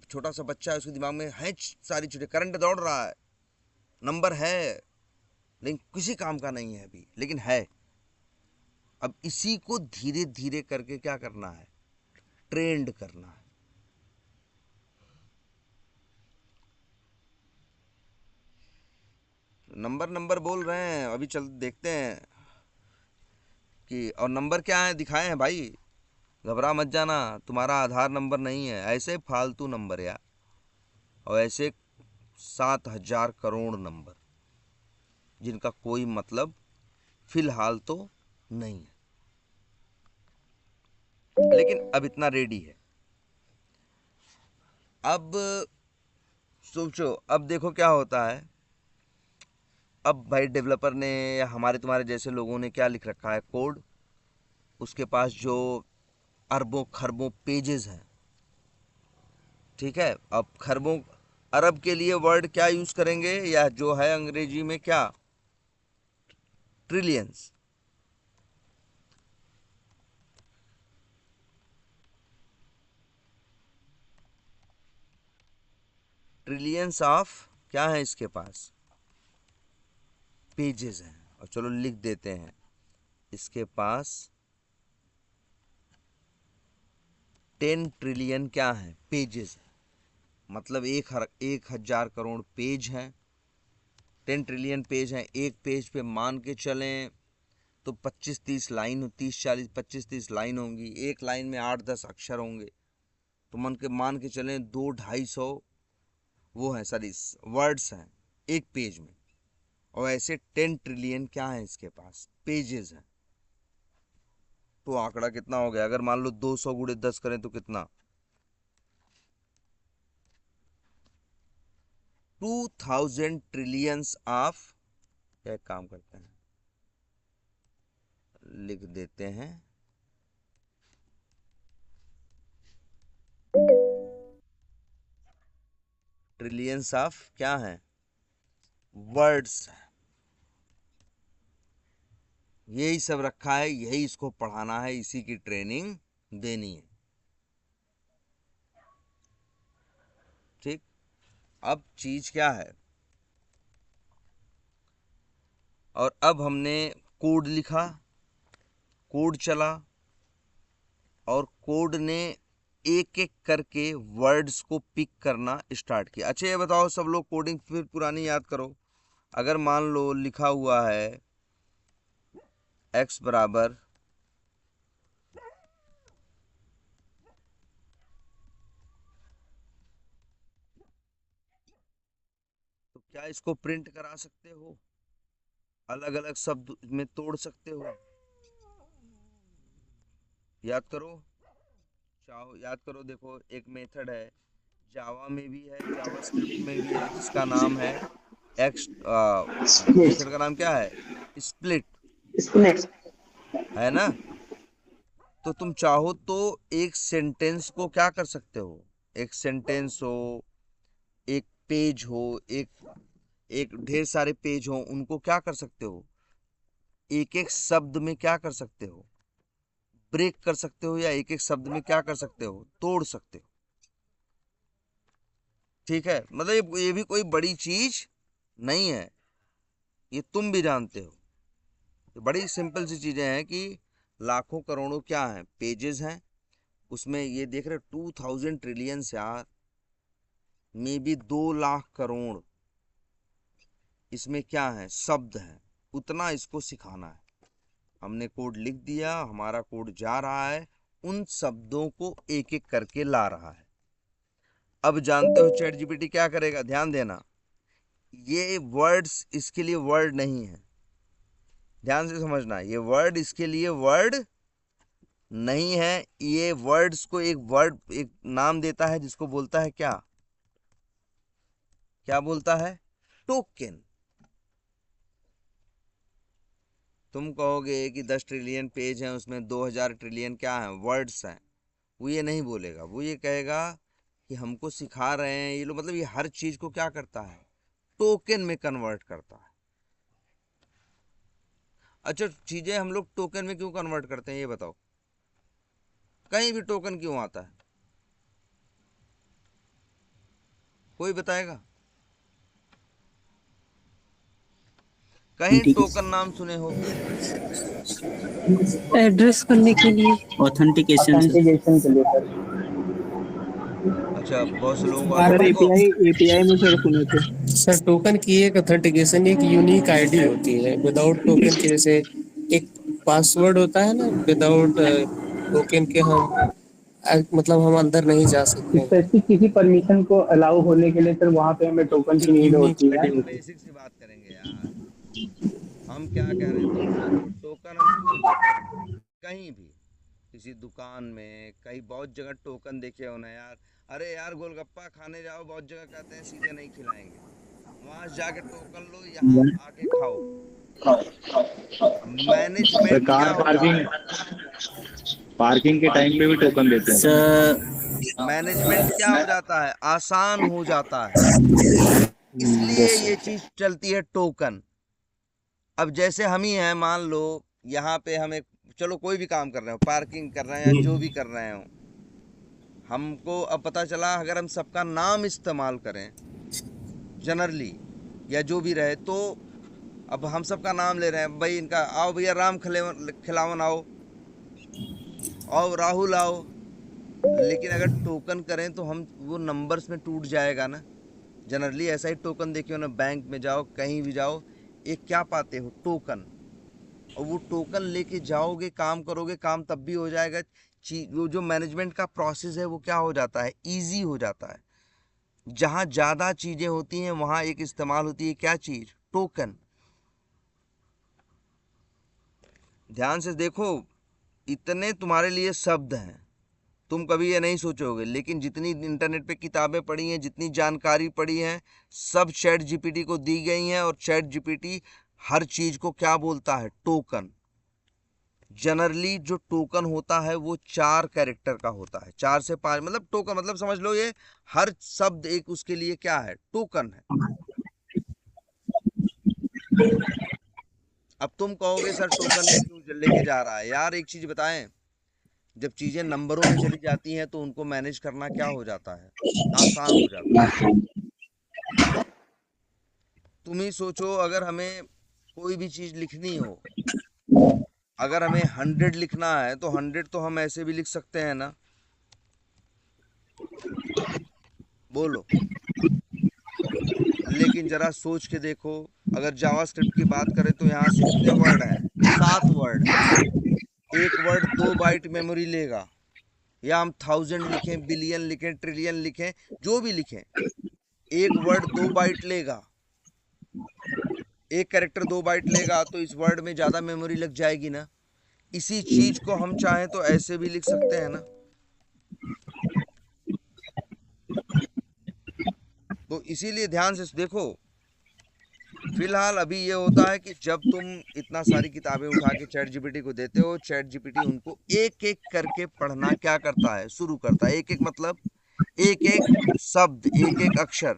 छोटा सा बच्चा है, उसके दिमाग में है सारी चीजें, करंट दौड़ रहा है, नंबर है, लेकिन किसी काम का नहीं है अभी, लेकिन है। अब इसी को धीरे धीरे करके क्या करना है, ट्रेंड करना है। नंबर नंबर बोल रहे हैं, अभी चल देखते हैं कि, और नंबर क्या है दिखाए हैं भाई, घबरा मत जाना, तुम्हारा आधार नंबर नहीं है, ऐसे फालतू नंबर यार, और ऐसे 7,000 करोड़ नंबर जिनका कोई मतलब फिलहाल तो नहीं है, लेकिन अब इतना रेडी है। अब सोचो, अब देखो क्या होता है। अब भाई डेवलपर ने या हमारे तुम्हारे जैसे लोगों ने क्या लिख रखा है, कोड, उसके पास जो अरबों खरबों पेजेस हैं, ठीक है, अब खरबों अरब के लिए वर्ड क्या यूज करेंगे, या जो है अंग्रेजी में क्या, ट्रिलियंस। ट्रिलियंस ऑफ क्या है इसके पास, पेजेस हैं। और चलो लिख देते हैं, इसके पास 10 ट्रिलियन क्या है, पेजेस है, मतलब 1,000 करोड़ पेज हैं, 10 ट्रिलियन पेज हैं। एक पेज पे मान के चलें तो 25-30 लाइन, 30-40, 25-30 लाइन होंगी, एक लाइन में 8-10 अक्षर होंगे, तो मान के चलें 200-250 वो हैं, सॉरी, वर्ड्स हैं एक पेज में। और ऐसे 10 ट्रिलियन क्या है इसके पास, पेजेस हैं। तो आंकड़ा कितना हो गया, अगर मान लो 200 × 10 करें तो कितना, 2,000 ट्रिलियंस ऑफ, क्या काम करते हैं, लिख देते हैं, ट्रिलियंस ऑफ क्या है, वर्ड्स। यही सब रखा है, यही इसको पढ़ाना है, इसी की ट्रेनिंग देनी है, ठीक। अब चीज क्या है, और अब हमने कोड लिखा, कोड चला, और कोड ने एक एक करके वर्ड्स को पिक करना स्टार्ट किया। अच्छा ये बताओ सब लोग, कोडिंग फिर पुरानी याद करो। अगर मान लो लिखा हुआ है x बराबर, तो क्या इसको प्रिंट करा सकते हो, अलग अलग शब्द में तोड़ सकते हो? याद करो, चाहो याद करो, देखो एक मेथड है, जावा में भी है, जावा स्क्रिप्ट में भी है, जिसका नाम है एक्स स्प्लिट मेथड का नाम क्या है? स्प्लिट, स्प्लिट है ना? तो तुम चाहो तो एक सेंटेंस को क्या कर सकते हो, एक सेंटेंस हो, एक पेज हो, एक एक ढेर सारे पेज हो, उनको क्या कर सकते हो, एक एक शब्द में क्या कर सकते हो, ब्रेक कर सकते हो, या एक एक शब्द में क्या कर सकते हो, तोड़ सकते हो। ठीक है, मतलब ये भी कोई बड़ी चीज नहीं है, ये तुम भी जानते हो। ये बड़ी सिंपल सी चीजें हैं कि लाखों करोड़ों क्या हैं, पेजेस हैं, उसमें ये देख रहे 2000 ट्रिलियन यार, मे बी 2 लाख करोड़ इसमें क्या है, शब्द हैं। उतना इसको सिखाना है। हमने कोड लिख दिया, हमारा कोड जा रहा है, उन शब्दों को एक एक करके ला रहा है। अब जानते हो चैट जीपीटी क्या करेगा, ध्यान देना। ये वर्ड्स इसके लिए वर्ड नहीं है, ध्यान से समझना, ये वर्ड इसके लिए वर्ड नहीं है। ये वर्ड्स को एक वर्ड, एक नाम देता है जिसको बोलता है क्या, क्या बोलता है, टोकन। तुम कहोगे कि 10 ट्रिलियन पेज हैं, उसमें 2000 ट्रिलियन क्या है, वर्ड्स हैं, वो ये नहीं बोलेगा, वो ये कहेगा कि हमको सिखा रहे हैं ये लोग, मतलब ये हर चीज को क्या करता है, टोकन में कन्वर्ट करता है। अच्छा, चीजें हम लोग टोकन में क्यों कन्वर्ट करते हैं ये बताओ, कहीं भी टोकन क्यों आता है, कोई बताएगा? कहीं टोकन नाम सुने हो? एड्रेस करने के लिए, ऑथेंटिकेशन से। ऑथेंटिकेशन के लिए सर। अच्छा, बहुत से लोगों को बार आता, बार देखो एपीआई में सर सुने थे। सर टोकन की एक ऑथेंटिकेशन एक यूनिक आईडी होती है। विदाउट टोकन के जैसे एक पासवर्ड होता है ना, विदाउट टोकन के हम मतलब हम अंदर नहीं जा सकते हैं। स्पेसिफिक किसी परमिशन को अलाउ होने के लिए सर वहाँ पे हमें टोकन की एक नीड यूनिक होती है। अरे आईडी हम होती है। बेसिक सी बात करेंगे यार, हम क्या कह रहे हैं, तुम सोचो टोकन हम क्यों देते हैं, कहीं भी किसी दुकान में, कहीं बहुत जगह टोकन देखे हो ना यार। अरे यार गोलगप्पा खाने जाओ, बहुत जगह कहते हैं सीधे नहीं खिलाएंगे, वहां से जाके टोकन लो, यहाँ आके खाओ। सर मैनेजमेंट क्या कार होता है, पार्किंग पार्किंग के टाइम पे भी टोकन देते हैं सर। सर मैनेजमेंट क्या हो जाता है, आसान हो जाता है, इसलिए यस ये सर। चीज चलती है टोकन। अब जैसे हम ही हैं, मान लो यहाँ पे हम एक, चलो कोई भी काम कर रहे हो, पार्किंग कर रहे हैं या जो भी कर रहे हो, हमको अब पता चला अगर हम सबका नाम इस्तेमाल करें जनरली या जो भी रहे, तो अब हम सबका नाम ले रहे हैं, भाई इनका आओ भैया राम खिलावन आओ, आओ राहुल आओ, लेकिन अगर टोकन करें तो हम वो नंबर्स में टूट जाएगा ना। जनरली ऐसा ही टोकन देखियो ना, बैंक में जाओ, कहीं भी जाओ, एक क्या पाते हो, टोकन। और वो टोकन लेके जाओगे, काम करोगे, काम तब भी हो जाएगा। वो जो मैनेजमेंट का प्रोसेस है वो क्या हो जाता है, इजी हो जाता है। जहां ज्यादा चीजें होती हैं वहां एक इस्तेमाल होती है, क्या चीज, टोकन। ध्यान से देखो, इतने तुम्हारे लिए शब्द हैं, तुम कभी ये नहीं सोचोगे, लेकिन जितनी इंटरनेट पे किताबें पढ़ी हैं, जितनी जानकारी पढ़ी है, सब चैट जीपीटी को दी गई हैं, और चैट जीपीटी हर चीज को क्या बोलता है, टोकन। जनरली जो टोकन होता है वो 4 कैरेक्टर का होता है, 4 से 5, मतलब टोकन मतलब समझ लो ये हर शब्द एक उसके लिए क्या है, टोकन है। अब तुम कहोगे सर टोकन में क्यों लेके जा रहा है, यार एक चीज बताएं, जब चीजें नंबरों में चली जाती हैं तो उनको मैनेज करना क्या हो जाता है, आसान हो जाता है। तुम ही सोचो, अगर हमें कोई भी चीज लिखनी हो, अगर हमें 100 लिखना है तो 100 तो हम ऐसे भी लिख सकते हैं ना, बोलो। लेकिन जरा सोच के देखो, अगर जावास्क्रिप्ट की बात करें तो यहाँ से कितने वर्ड हैं, 7 वर्ड हैं। एक वर्ड 2 बाइट मेमोरी लेगा, या हम 1000 लिखें, बिलियन लिखें, ट्रिलियन लिखें, जो भी लिखें, एक वर्ड 2 बाइट लेगा, एक कैरेक्टर 2 बाइट लेगा, तो इस वर्ड में ज्यादा मेमोरी लग जाएगी ना। इसी चीज को हम चाहें तो ऐसे भी लिख सकते हैं ना। तो इसीलिए ध्यान से देखो, फिलहाल अभी ये होता है कि जब तुम इतना सारी किताबें उठा के चैट जीपीटी को देते हो, चैट जीपीटी उनको एक एक करके पढ़ना क्या करता है, शुरू करता है। एक एक मतलब एक एक शब्द, एक एक अक्षर,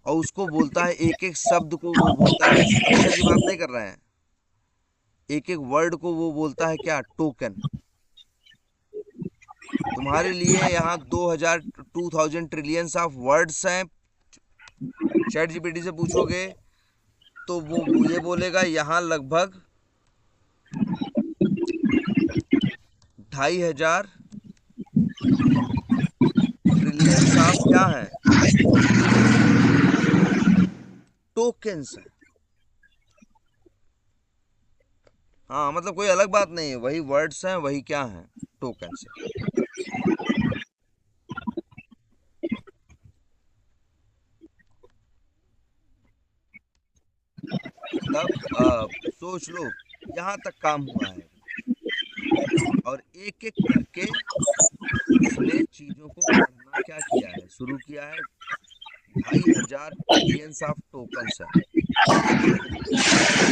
और उसको बोलता है, एक एक शब्द को वो बोलता है, अक्षर की बात नहीं कर रहे हैं, एक एक वर्ड को वो बोलता है क्या, टोकन। तुम्हारे लिए यहाँ 2000 ट्रिलियंस ऑफ वर्ड्स हैं। चैट जीपीटी से पूछोगे तो वो ये बोलेगा यहाँ लगभग 2500 ट्रिलियंस ऑफ क्या है, टोकन्स है। हाँ, मतलब कोई अलग बात नहीं है, वही वर्ड्स हैं, वही क्या है, टोकन्स है। तब सोच लो, यहाँ तक काम हुआ है, और एक एक करके उसने चीजों को पढ़ना क्या किया है, शुरू किया है। 2500 ट्रिलियंस ऑफ टोकन्स है,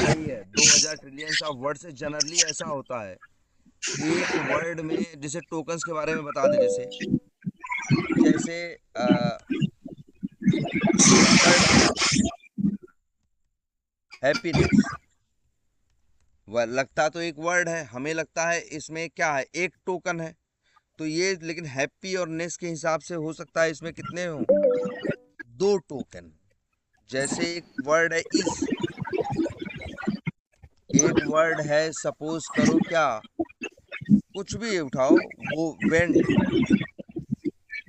नहीं है 2000 ट्रिलियंस ऑफ वर्ड से। जनरली ऐसा होता है, एक वर्ड में जैसे टोकन्स के बारे में बता दे, जैसे वर्ड है हैप्पीनेस, वह लगता तो एक वर्ड है, हमें लगता है इसमें क्या है, एक टोकन है, तो ये लेकिन हैप्पी और नेस के हिसाब से हो सकता है इसमें कितने हो, 2 टोकन। जैसे एक वर्ड है इस, एक वर्ड है सपोज करो क्या, कुछ भी उठाओ, वो वेंट,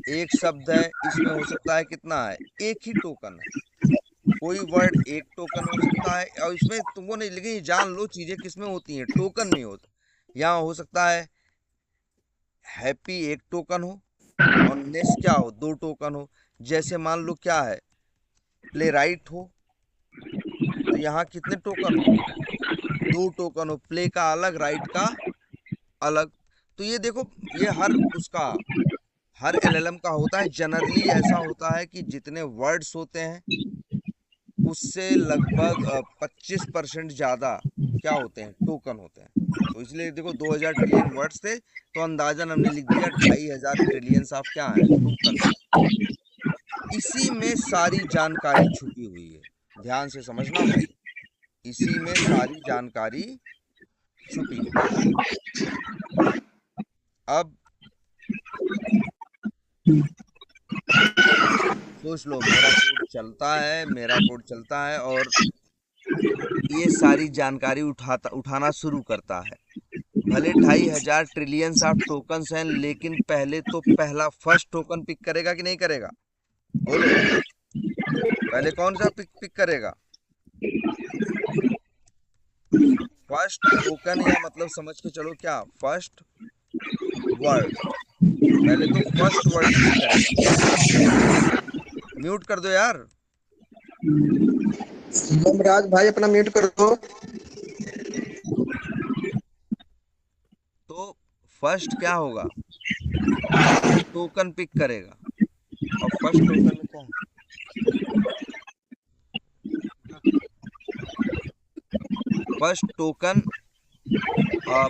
एक शब्द है, इसमें हो सकता है कितना है, एक ही टोकन है। कोई वर्ड एक टोकन हो सकता है, और इसमें तुमको नहीं, लेकिन ये जान लो चीजें किसमें होती हैं, टोकन में होता। यहाँ हो सकता है हैप्पी एक टोकन हो, और नेस क्या हो, 2 टोकन हो। जैसे मान लो क्या है, प्ले राइट हो, तो यहाँ कितने टोकन हो, 2 टोकन हो, प्ले का अलग, राइट का अलग। तो ये देखो, ये हर एलएलएम का होता है। जनरली ऐसा होता है कि जितने वर्ड्स होते हैं उससे लगभग 25% ज्यादा क्या होते हैं, टोकन होते हैं। तो इसलिए देखो 2000 ट्रिलियन वर्ड्स थे, तो अंदाजन हमने लिख दिया 2500 ट्रिलियन ऑफ क्या है, टोकन है। इसी में सारी जानकारी छुपी हुई है, ध्यान से समझना भाई, इसी में सारी जानकारी छुपी हुई है। अब सोच लो, मेरा कोड चलता है और ये सारी जानकारी उठाना शुरू करता है। भले 2500 ट्रिलियन ऑफ टोकन्स हैं, लेकिन पहले तो पहला फर्स्ट टोकन पिक करेगा कि नहीं करेगा, बोलो, पहले कौन सा पिक करेगा, फर्स्ट टोकन, या मतलब समझ के चलो क्या, फर्स्ट वर्ड, पहले तो फर्स्ट वर्ड पिक करेगा। म्यूट कर दो यार, राज भाई अपना म्यूट कर दो। तो फर्स्ट क्या होगा, टोकन पिक करेगा, और फर्स्ट टोकन में क्या है, फर्स्ट टोकन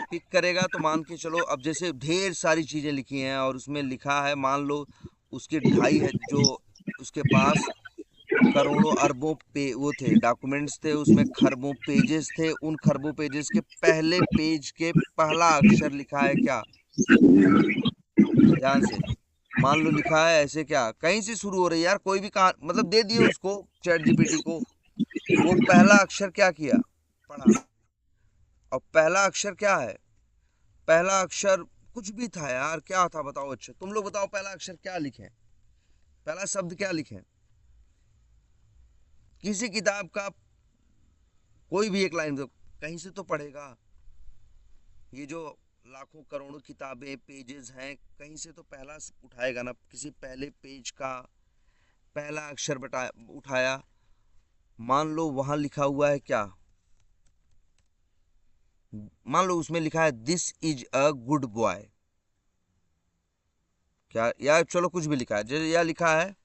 पिक करेगा। तो मान के चलो, अब जैसे ढेर सारी चीजें लिखी हैं और उसमें लिखा है, मान लो उसके 2.5 है, जो उसके पास करोड़ों अरबों वो थे, डॉक्यूमेंट्स थे, उसमें खरबों पेजेस थे, उन खरबों पेजेस के पहले पेज के पहला अक्षर लिखा है क्या, ध्यान से, मान लो लिखा है ऐसे, क्या कहीं से शुरू हो रही है यार, कोई भी कहा, मतलब दे दिए उसको चैट जीपीटी को, वो पहला अक्षर क्या किया, पढ़ा। और पहला अक्षर क्या है, पहला अक्षर कुछ भी था यार, क्या था बताओ, अच्छा तुम लोग बताओ, पहला अक्षर क्या लिखे, पहला शब्द क्या लिखे, किसी किताब का कोई भी एक लाइन दो, कहीं से तो पढ़ेगा। ये जो लाखों करोड़ों किताबें पेजेस हैं, कहीं से तो पहला उठाएगा ना, किसी पहले पेज का पहला अक्षर उठाया। मान लो वहां लिखा हुआ है क्या, मान लो उसमें लिखा है this is a good boy, क्या, या चलो कुछ भी लिखा है, जैसे यह लिखा है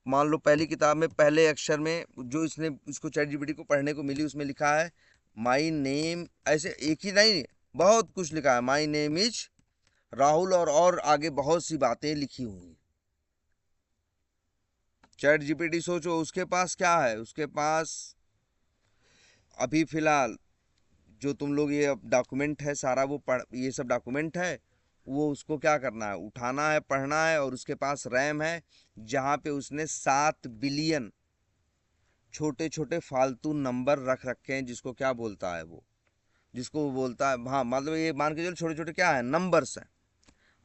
मान लो पहली किताब में पहले अक्षर में जो इसको चैट जीपीटी को पढ़ने को मिली, उसमें लिखा है माई नेम, ऐसे एक ही नहीं, बहुत कुछ लिखा है, माई नेम इज राहुल, और आगे बहुत सी बातें लिखी हुई। चैट जीपीटी सोचो उसके पास क्या है, उसके पास अभी फिलहाल जो तुम लोग ये डॉक्यूमेंट है सारा, वो ये सब डॉक्यूमेंट है, वो उसको क्या करना है, उठाना है, पढ़ना है, और उसके पास रैम है जहाँ पे उसने 7 बिलियन छोटे छोटे फालतू नंबर रख रखे हैं, जिसको क्या बोलता है वो, जिसको वो बोलता है, हाँ मतलब ये मान के चलो छोटे छोटे क्या है, नंबर्स हैं।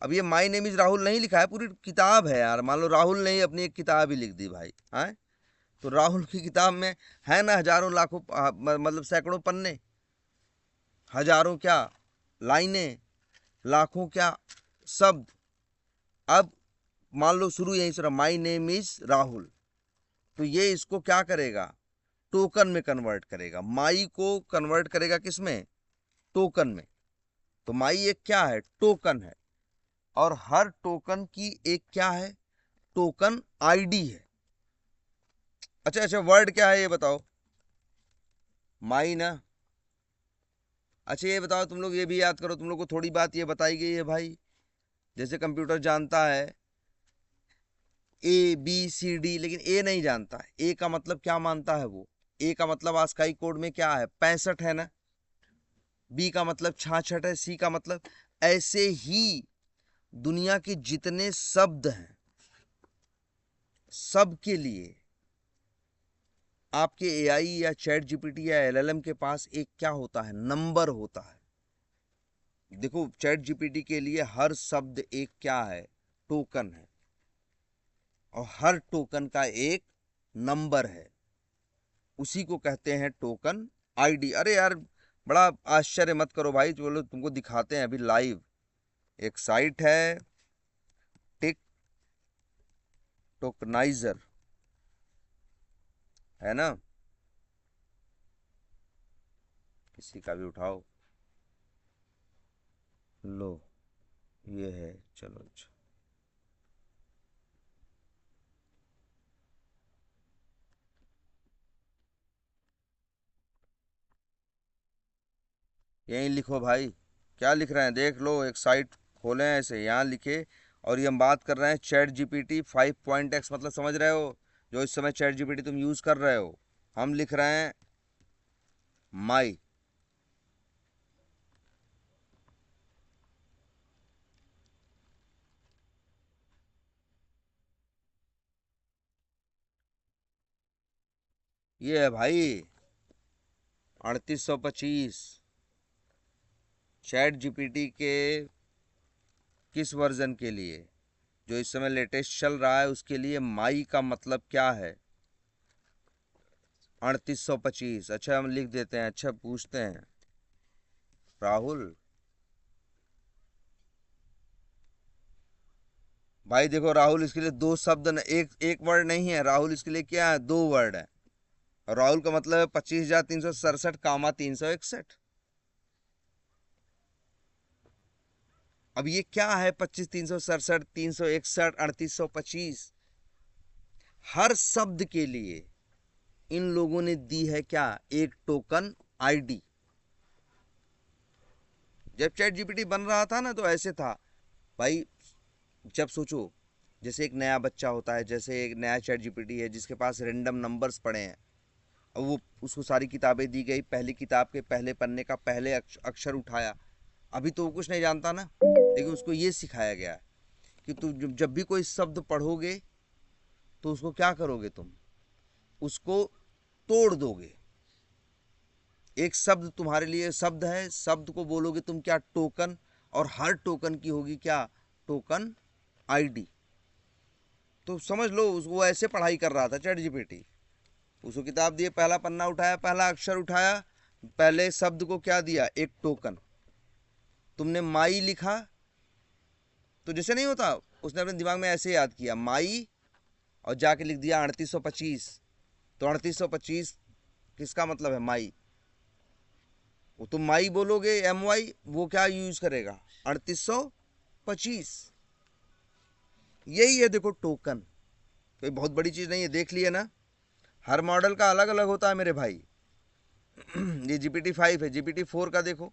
अब ये माई नेम इज राहुल नहीं लिखा है, पूरी किताब है यार, मान लो राहुल ने ही अपनी एक किताब ही लिख दी भाई, हैं तो राहुल की किताब में है ना हजारों लाखों मतलब सैकड़ों पन्ने, हजारों क्या लाइनें, लाखों क्या शब्द। अब मान लो शुरू यहीं से, माई नेम इज राहुल, तो ये इसको क्या करेगा, टोकन में कन्वर्ट करेगा, माई को कन्वर्ट करेगा किस में, टोकन में। तो माई एक क्या है, टोकन है, और हर टोकन की एक क्या है, टोकन आईडी है। अच्छा वर्ड क्या है ये बताओ, माई ना। अच्छा ये बताओ तुम लोग, ये भी याद करो, तुम लोग को थोड़ी बात ये बताई गई है भाई, जैसे कंप्यूटर जानता है ABCD, लेकिन ए नहीं जानता है, ए का मतलब क्या मानता है वो, ए का मतलब आस्काई कोड में क्या है, 65 है ना, बी का मतलब 66 है, सी का मतलब, ऐसे ही दुनिया के जितने शब्द हैं सब के लिए आपके AI या चैट जीपीटी या LLM के पास एक क्या होता है, नंबर होता है। देखो चैट जीपीटी के लिए हर शब्द एक क्या है, टोकन है, और हर टोकन का एक नंबर है, उसी को कहते हैं टोकन आईडी। अरे यार बड़ा आश्चर्य मत करो भाई, चलो तुमको दिखाते हैं अभी लाइव। एक साइट है टिक टोकनाइजर, है ना, किसी का भी उठाओ, लो ये है, चलो अच्छा यहीं लिखो भाई, क्या लिख रहे हैं देख लो, एक साइट खोले हैं ऐसे, यहाँ लिखे, और ये हम बात कर रहे हैं चैट जीपीटी 5.x, मतलब समझ रहे हो, जो इस समय चैट जीपीटी तुम यूज कर रहे हो, हम लिख रहे हैं माई। ये है भाई 3825 चैट जीपीटी के किस वर्जन के लिए, जो इस समय लेटेस्ट चल रहा है उसके लिए माई का मतलब क्या है, 3825। अच्छा हम लिख देते हैं, अच्छा पूछते हैं राहुल, भाई देखो राहुल इसके लिए 2 शब्द एक वर्ड नहीं है, राहुल इसके लिए क्या है, 2 वर्ड है। राहुल का मतलब है 25,367 कामा 361। अब ये क्या है, 25,367, 361, 3825, हर शब्द के लिए इन लोगों ने दी है क्या, एक टोकन आईडी। जब चैट जीपीटी बन रहा था ना तो ऐसे था भाई, जब सोचो जैसे एक नया बच्चा होता है, जैसे एक नया चैट जीपीटी है जिसके पास रेंडम नंबर्स पड़े हैं, और वो उसको सारी किताबें दी गई, पहली किताब के पहले पन्ने का पहले अक्षर उठाया, अभी तो वो कुछ नहीं जानता ना, लेकिन उसको ये सिखाया गया है कि तुम जब भी कोई शब्द पढ़ोगे तो उसको क्या करोगे, तुम उसको तोड़ दोगे। एक शब्द तुम्हारे लिए शब्द है, शब्द को बोलोगे तुम क्या, टोकन, और हर टोकन की होगी क्या, टोकन आईडी। तो समझ लो वो ऐसे पढ़ाई कर रहा था चैट जीपीटी, उसको किताब दिए, पहला पन्ना उठाया, पहला अक्षर उठाया, पहले शब्द को क्या दिया, एक टोकन। तुमने माई लिखा तो जैसे नहीं होता, उसने अपने दिमाग में ऐसे याद किया माई, और जाके लिख दिया 3825। तो 3825 किसका मतलब है, माई। वो तुम माई बोलोगे MY, वो क्या यूज करेगा, 3825। यही है देखो टोकन। कोई बहुत बड़ी चीज़ नहीं है, देख लिए ना। हर मॉडल का अलग अलग होता है मेरे भाई। ये GPT-5 है, GPT-4 का देखो,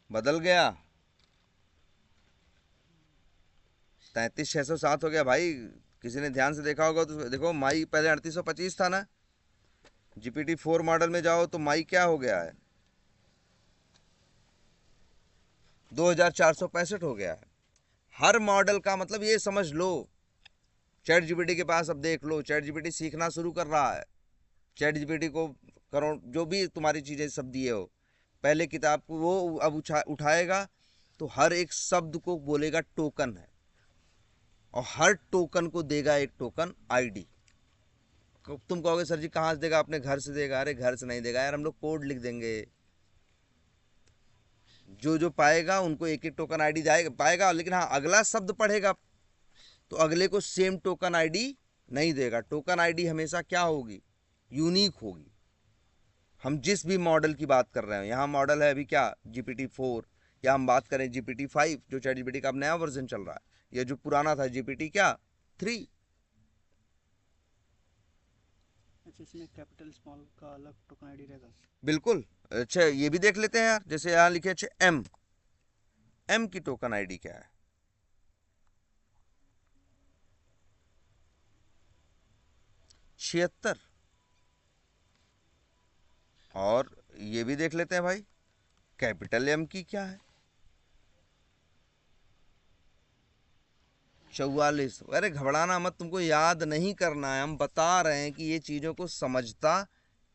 बदल गया, 33,607 हो गया भाई। किसी ने ध्यान से देखा होगा तो देखो, माई पहले 3825 था ना, GPT-4 मॉडल में जाओ तो माई क्या हो गया है, 2465 हो गया है। हर मॉडल का मतलब ये समझ लो, चैट जीपीटी के पास अब देख लो, चैट जीपीटी सीखना शुरू कर रहा है। चैट जीपीटी को करोड़ जो भी तुम्हारी चीज़ें सब दिए हो, पहले किताब को वो अब उठाएगा तो हर एक शब्द को बोलेगा टोकन है, और हर टोकन को देगा एक टोकन आईडी। तुम कहोगे सर जी कहाँ से देगा, अपने घर से देगा। अरे घर से नहीं देगा यार, हम लोग कोड लिख देंगे, जो जो पाएगा उनको एक एक टोकन आईडी पाएगा। लेकिन हाँ, अगला शब्द पढ़ेगा तो अगले को सेम टोकन आईडी नहीं देगा। टोकन आईडी हमेशा क्या होगी, यूनिक होगी। हम जिस भी मॉडल की बात कर रहे हैं, यहाँ मॉडल है अभी क्या, GPT-4, या हम बात करें GPT-5 जो चैट जीपीटी का अब नया वर्जन चल रहा है, या जो पुराना था GPT क्या 3। अच्छा, इसमें कैपिटल स्मॉल का अलग टोकन आईडी रहेगा? बिल्कुल। अच्छा ये भी देख लेते हैं यार, जैसे यहाँ लिखे अच्छा एम की टोकन आईडी क्या है, 76। और ये भी देख लेते हैं भाई, कैपिटल एम की क्या है, 44। अरे घबराना मत, तुमको याद नहीं करना है, हम बता रहे हैं कि ये चीज़ों को समझता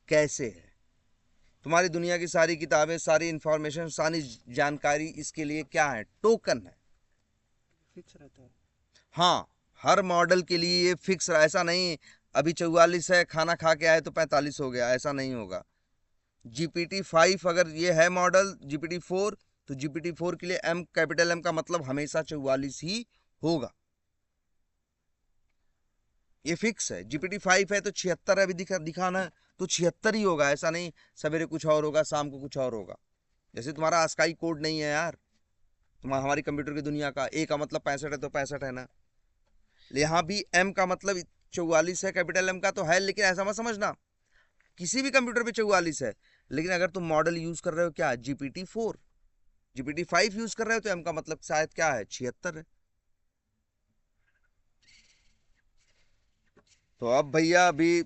कैसे है। तुम्हारी दुनिया की सारी किताबें, सारी इंफॉर्मेशन, सारी जानकारी इसके लिए क्या है, टोकन है। फिक्स रहता है? हाँ, हर मॉडल के लिए ये फिक्स, ऐसा नहीं अभी 44 है, खाना खा के आए तो 45 हो गया, ऐसा नहीं होगा। GPT-5 अगर ये है मॉडल GPT-4, तो GPT-4 के लिए एम, कैपिटल एम का मतलब हमेशा 44 ही होगा, ये फिक्स है। GPT-5 है तो 76 है, अभी दिखाना है तो 76 ही होगा, ऐसा नहीं सवेरे कुछ और होगा शाम को कुछ और होगा। जैसे तुम्हारा आस्काई कोड नहीं है यार, तुम्हारा हमारी कंप्यूटर की दुनिया का ए का मतलब 65 है तो 65 है ना, यहाँ भी एम का मतलब 44 है, कैपिटल एम का तो है, लेकिन ऐसा मत समझना किसी भी कंप्यूटर पे 44 है। लेकिन अगर तुम मॉडल यूज कर रहे हो क्या, GPT-4, GPT-5 यूज कर रहे हो तो एम का मतलब शायद क्या है, 76 है। तो अब भैया अभी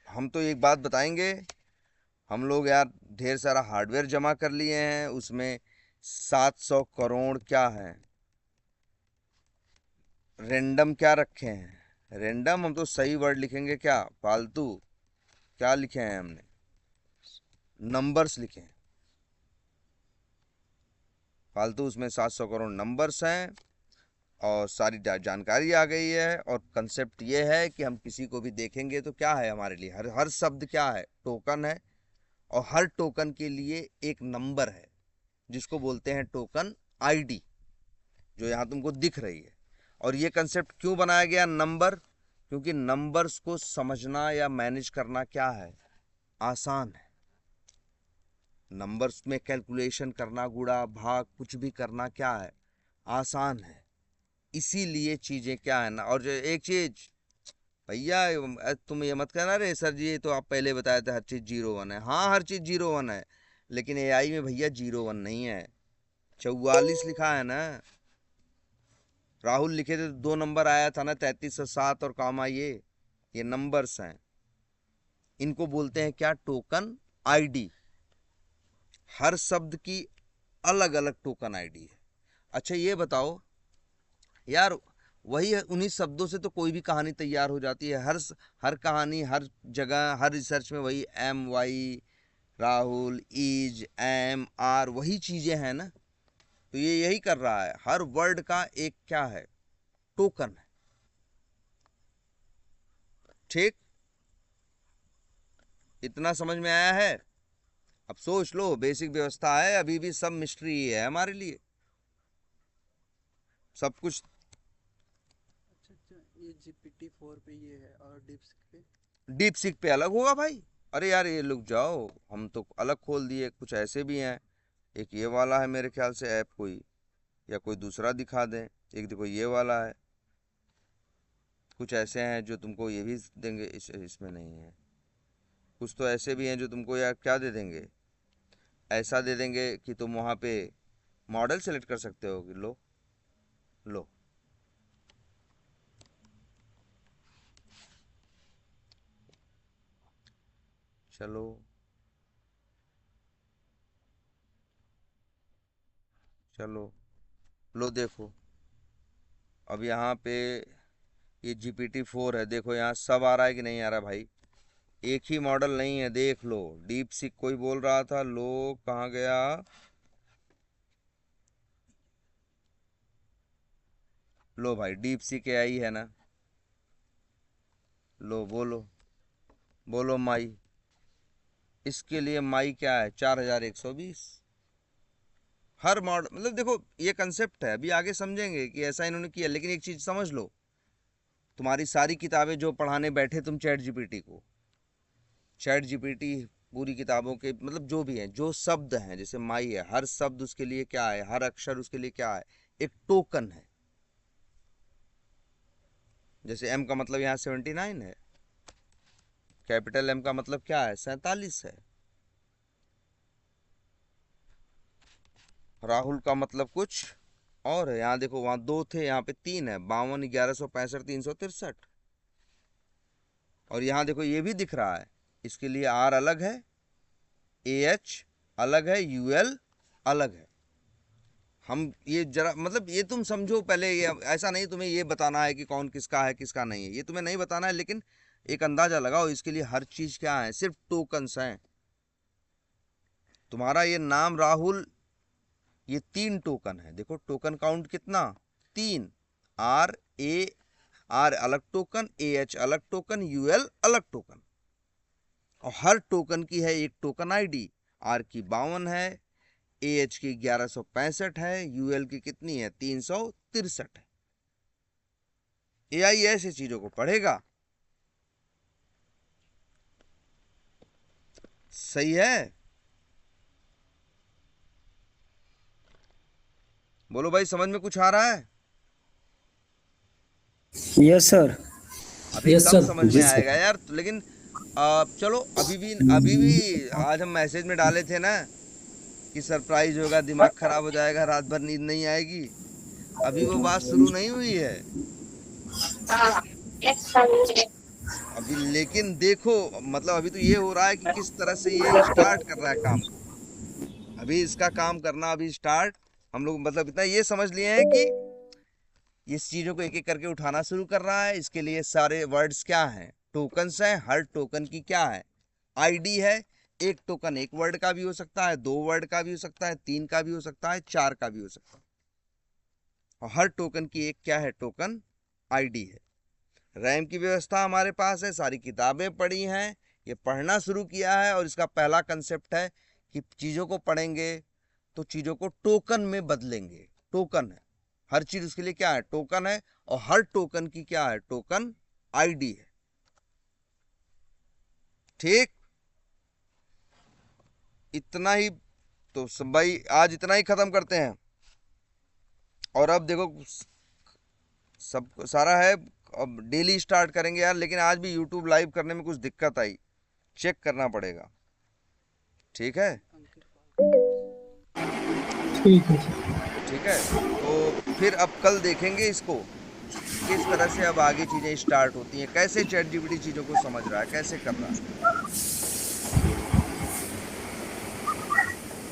हम तो एक बात बताएंगे, हम लोग यार ढेर सारा हार्डवेयर जमा कर लिए हैं, उसमें 700 करोड़ क्या है, रेंडम क्या रखे हैं, रेंडम हम तो सही वर्ड लिखेंगे क्या, फालतू क्या लिखे हैं हमने, नंबर्स लिखे हैं फालतू। उसमें 700 करोड़ नंबर्स हैं और सारी जानकारी आ गई है। और कंसेप्ट ये है कि हम किसी को भी देखेंगे तो क्या है हमारे लिए, हर हर शब्द क्या है, टोकन है, और हर टोकन के लिए एक नंबर है जिसको बोलते हैं टोकन आईडी, जो यहाँ तुमको दिख रही है। और ये कंसेप्ट क्यों बनाया गया नंबर, क्योंकि नंबर्स को समझना या मैनेज करना क्या है, आसान है। नंबर्स में कैलकुलेशन करना, गुणा भाग कुछ भी करना क्या है, आसान है। इसीलिए चीज़ें क्या है ना। और जो एक चीज़ भैया, तुम ये मत कहना रे सर जी ये तो आप पहले बताए थे हर चीज़ 0-1 है। हाँ हर चीज़ 0-1 है, लेकिन एआई में भैया 0-1 नहीं है, 44 लिखा है ना। राहुल लिखे थे तो 2 नंबर आया था ना, 3307 और कामा, ये नंबर्स हैं, इनको बोलते हैं क्या, टोकन आईडी। हर शब्द की अलग अलग टोकन आईडी है। अच्छा ये बताओ यार, वही है, उन्हीं शब्दों से तो कोई भी कहानी तैयार हो जाती है। हर कहानी, हर जगह, हर रिसर्च में वही MY, राहुल, इज, MR, वही चीज़ें हैं ना। तो ये यही कर रहा है, हर वर्ड का एक क्या है, टोकन है। ठीक, इतना समझ में आया है? अब सोच लो, बेसिक व्यवस्था है, अभी भी सब मिस्ट्री ही है हमारे लिए, सब कुछ। अच्छा, ये GPT-4 पे ये है और डीप सीक पे अलग होगा भाई। अरे यार ये लोग जाओ, हम तो अलग खोल दिए, कुछ ऐसे भी हैं। एक ये वाला है मेरे ख्याल से ऐप कोई, या कोई दूसरा दिखा दें। एक देखो ये वाला है, कुछ ऐसे हैं जो तुमको ये भी देंगे, इसमें नहीं है। कुछ तो ऐसे भी हैं जो तुमको यार क्या दे देंगे, ऐसा दे देंगे कि तुम वहाँ पे मॉडल सेलेक्ट कर सकते हो कि लो लो। चलो चलो लो देखो, अब यहाँ पे ये GPT-4 है, देखो यहाँ सब आ रहा है कि नहीं आ रहा भाई। एक ही मॉडल नहीं है, देख लो। डीप सीक कोई बोल रहा था, लो कहाँ गया, लो भाई डीप सीक AI है ना, लो बोलो बोलो माई। इसके लिए माई क्या है, 4120। हर मॉडल, मतलब देखो ये कंसेप्ट है, अभी आगे समझेंगे कि ऐसा इन्होंने किया। लेकिन एक चीज समझ लो, तुम्हारी सारी किताबें जो पढ़ाने बैठे तुम चैट जीपीटी को, चैट जीपीटी पूरी किताबों के मतलब जो भी हैं, जो शब्द हैं, जैसे माई है, हर शब्द उसके लिए क्या है, हर अक्षर उसके लिए क्या है, एक टोकन है। जैसे एम का मतलब यहाँ 79 है, कैपिटल एम का मतलब क्या है, 47 है। राहुल का मतलब कुछ और है, यहाँ देखो वहां 2 थे, यहाँ पे 3 है, 52, 1165, 363। और यहाँ देखो ये भी दिख रहा है, इसके लिए आर अलग है, AH अलग है, UL अलग है। हम ये जरा मतलब ये तुम समझो पहले, ये ऐसा नहीं तुम्हें ये बताना है कि कौन किसका है किसका नहीं है, ये तुम्हें नहीं बताना है, लेकिन एक अंदाजा लगाओ इसके लिए हर चीज क्या है, सिर्फ टोकन्स हैं। तुम्हारा ये नाम राहुल, ये 3 टोकन है, देखो टोकन काउंट कितना, 3। आर अलग टोकन, AH अलग टोकन, UL अलग टोकन, और हर टोकन की है एक टोकन ID। आर की 52 है, AH की 1165 है, UL की कितनी है, 363 है। AI ऐसे चीजों को पढ़ेगा, सही है। बोलो भाई, समझ में कुछ आ रहा है? Yes sir. अभी यस कब सर। समझ में आएगा यार, लेकिन चलो अभी भी आज हम मैसेज में डाले थे ना कि सरप्राइज होगा, दिमाग खराब हो जाएगा, रात भर नींद नहीं आएगी। अभी वो बात शुरू नहीं हुई है अभी, लेकिन देखो मतलब अभी तो ये हो रहा है कि किस तरह से ये स्टार्ट कर रहा है काम को। अभी इसका काम करना अभी स्टार्ट, हम लोग मतलब इतना ये समझ लिए हैं कि इस चीजों को एक एक करके उठाना शुरू कर रहा है। इसके लिए सारे वर्ड्स क्या हैं, टोकन्स हैं, हर टोकन की क्या है, ID है। एक टोकन एक वर्ड का भी हो सकता है, 2 वर्ड का भी हो सकता है, 3 का भी हो सकता है, 4 का भी हो सकता है, और हर टोकन की एक क्या है, टोकन ID है। रैम की व्यवस्था हमारे पास है, सारी किताबें पढ़ी हैं, ये पढ़ना शुरू किया है, और इसका पहला कंसेप्ट है कि चीज़ों को पढ़ेंगे तो चीज़ों को टोकन में बदलेंगे। टोकन है, हर चीज़ उसके लिए क्या है, टोकन है, और हर टोकन की क्या है, टोकन ID है। ठीक, इतना ही तो भाई आज इतना ही खत्म करते हैं। और अब देखो सब सारा है, अब डेली स्टार्ट करेंगे यार, लेकिन आज भी YouTube लाइव करने में कुछ दिक्कत आई, चेक करना पड़ेगा। ठीक है, ठीक है। ठीक है। तो फिर अब कल देखेंगे इसको किस तरह से अब आगे चीजें स्टार्ट होती हैं, कैसे चैट जीपीटी चीजों को समझ रहा है, कैसे कर रहा है।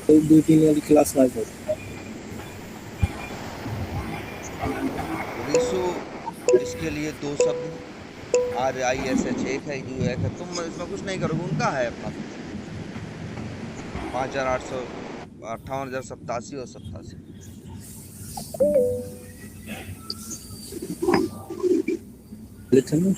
1 2 3 वाली क्लास आ जाए। रिसो इसके लिए 2 शब्द हैं, RISH एक है, U एक है। तुम इसमें कुछ नहीं करोगे, उनका है अपना 5887 और 87। लिखना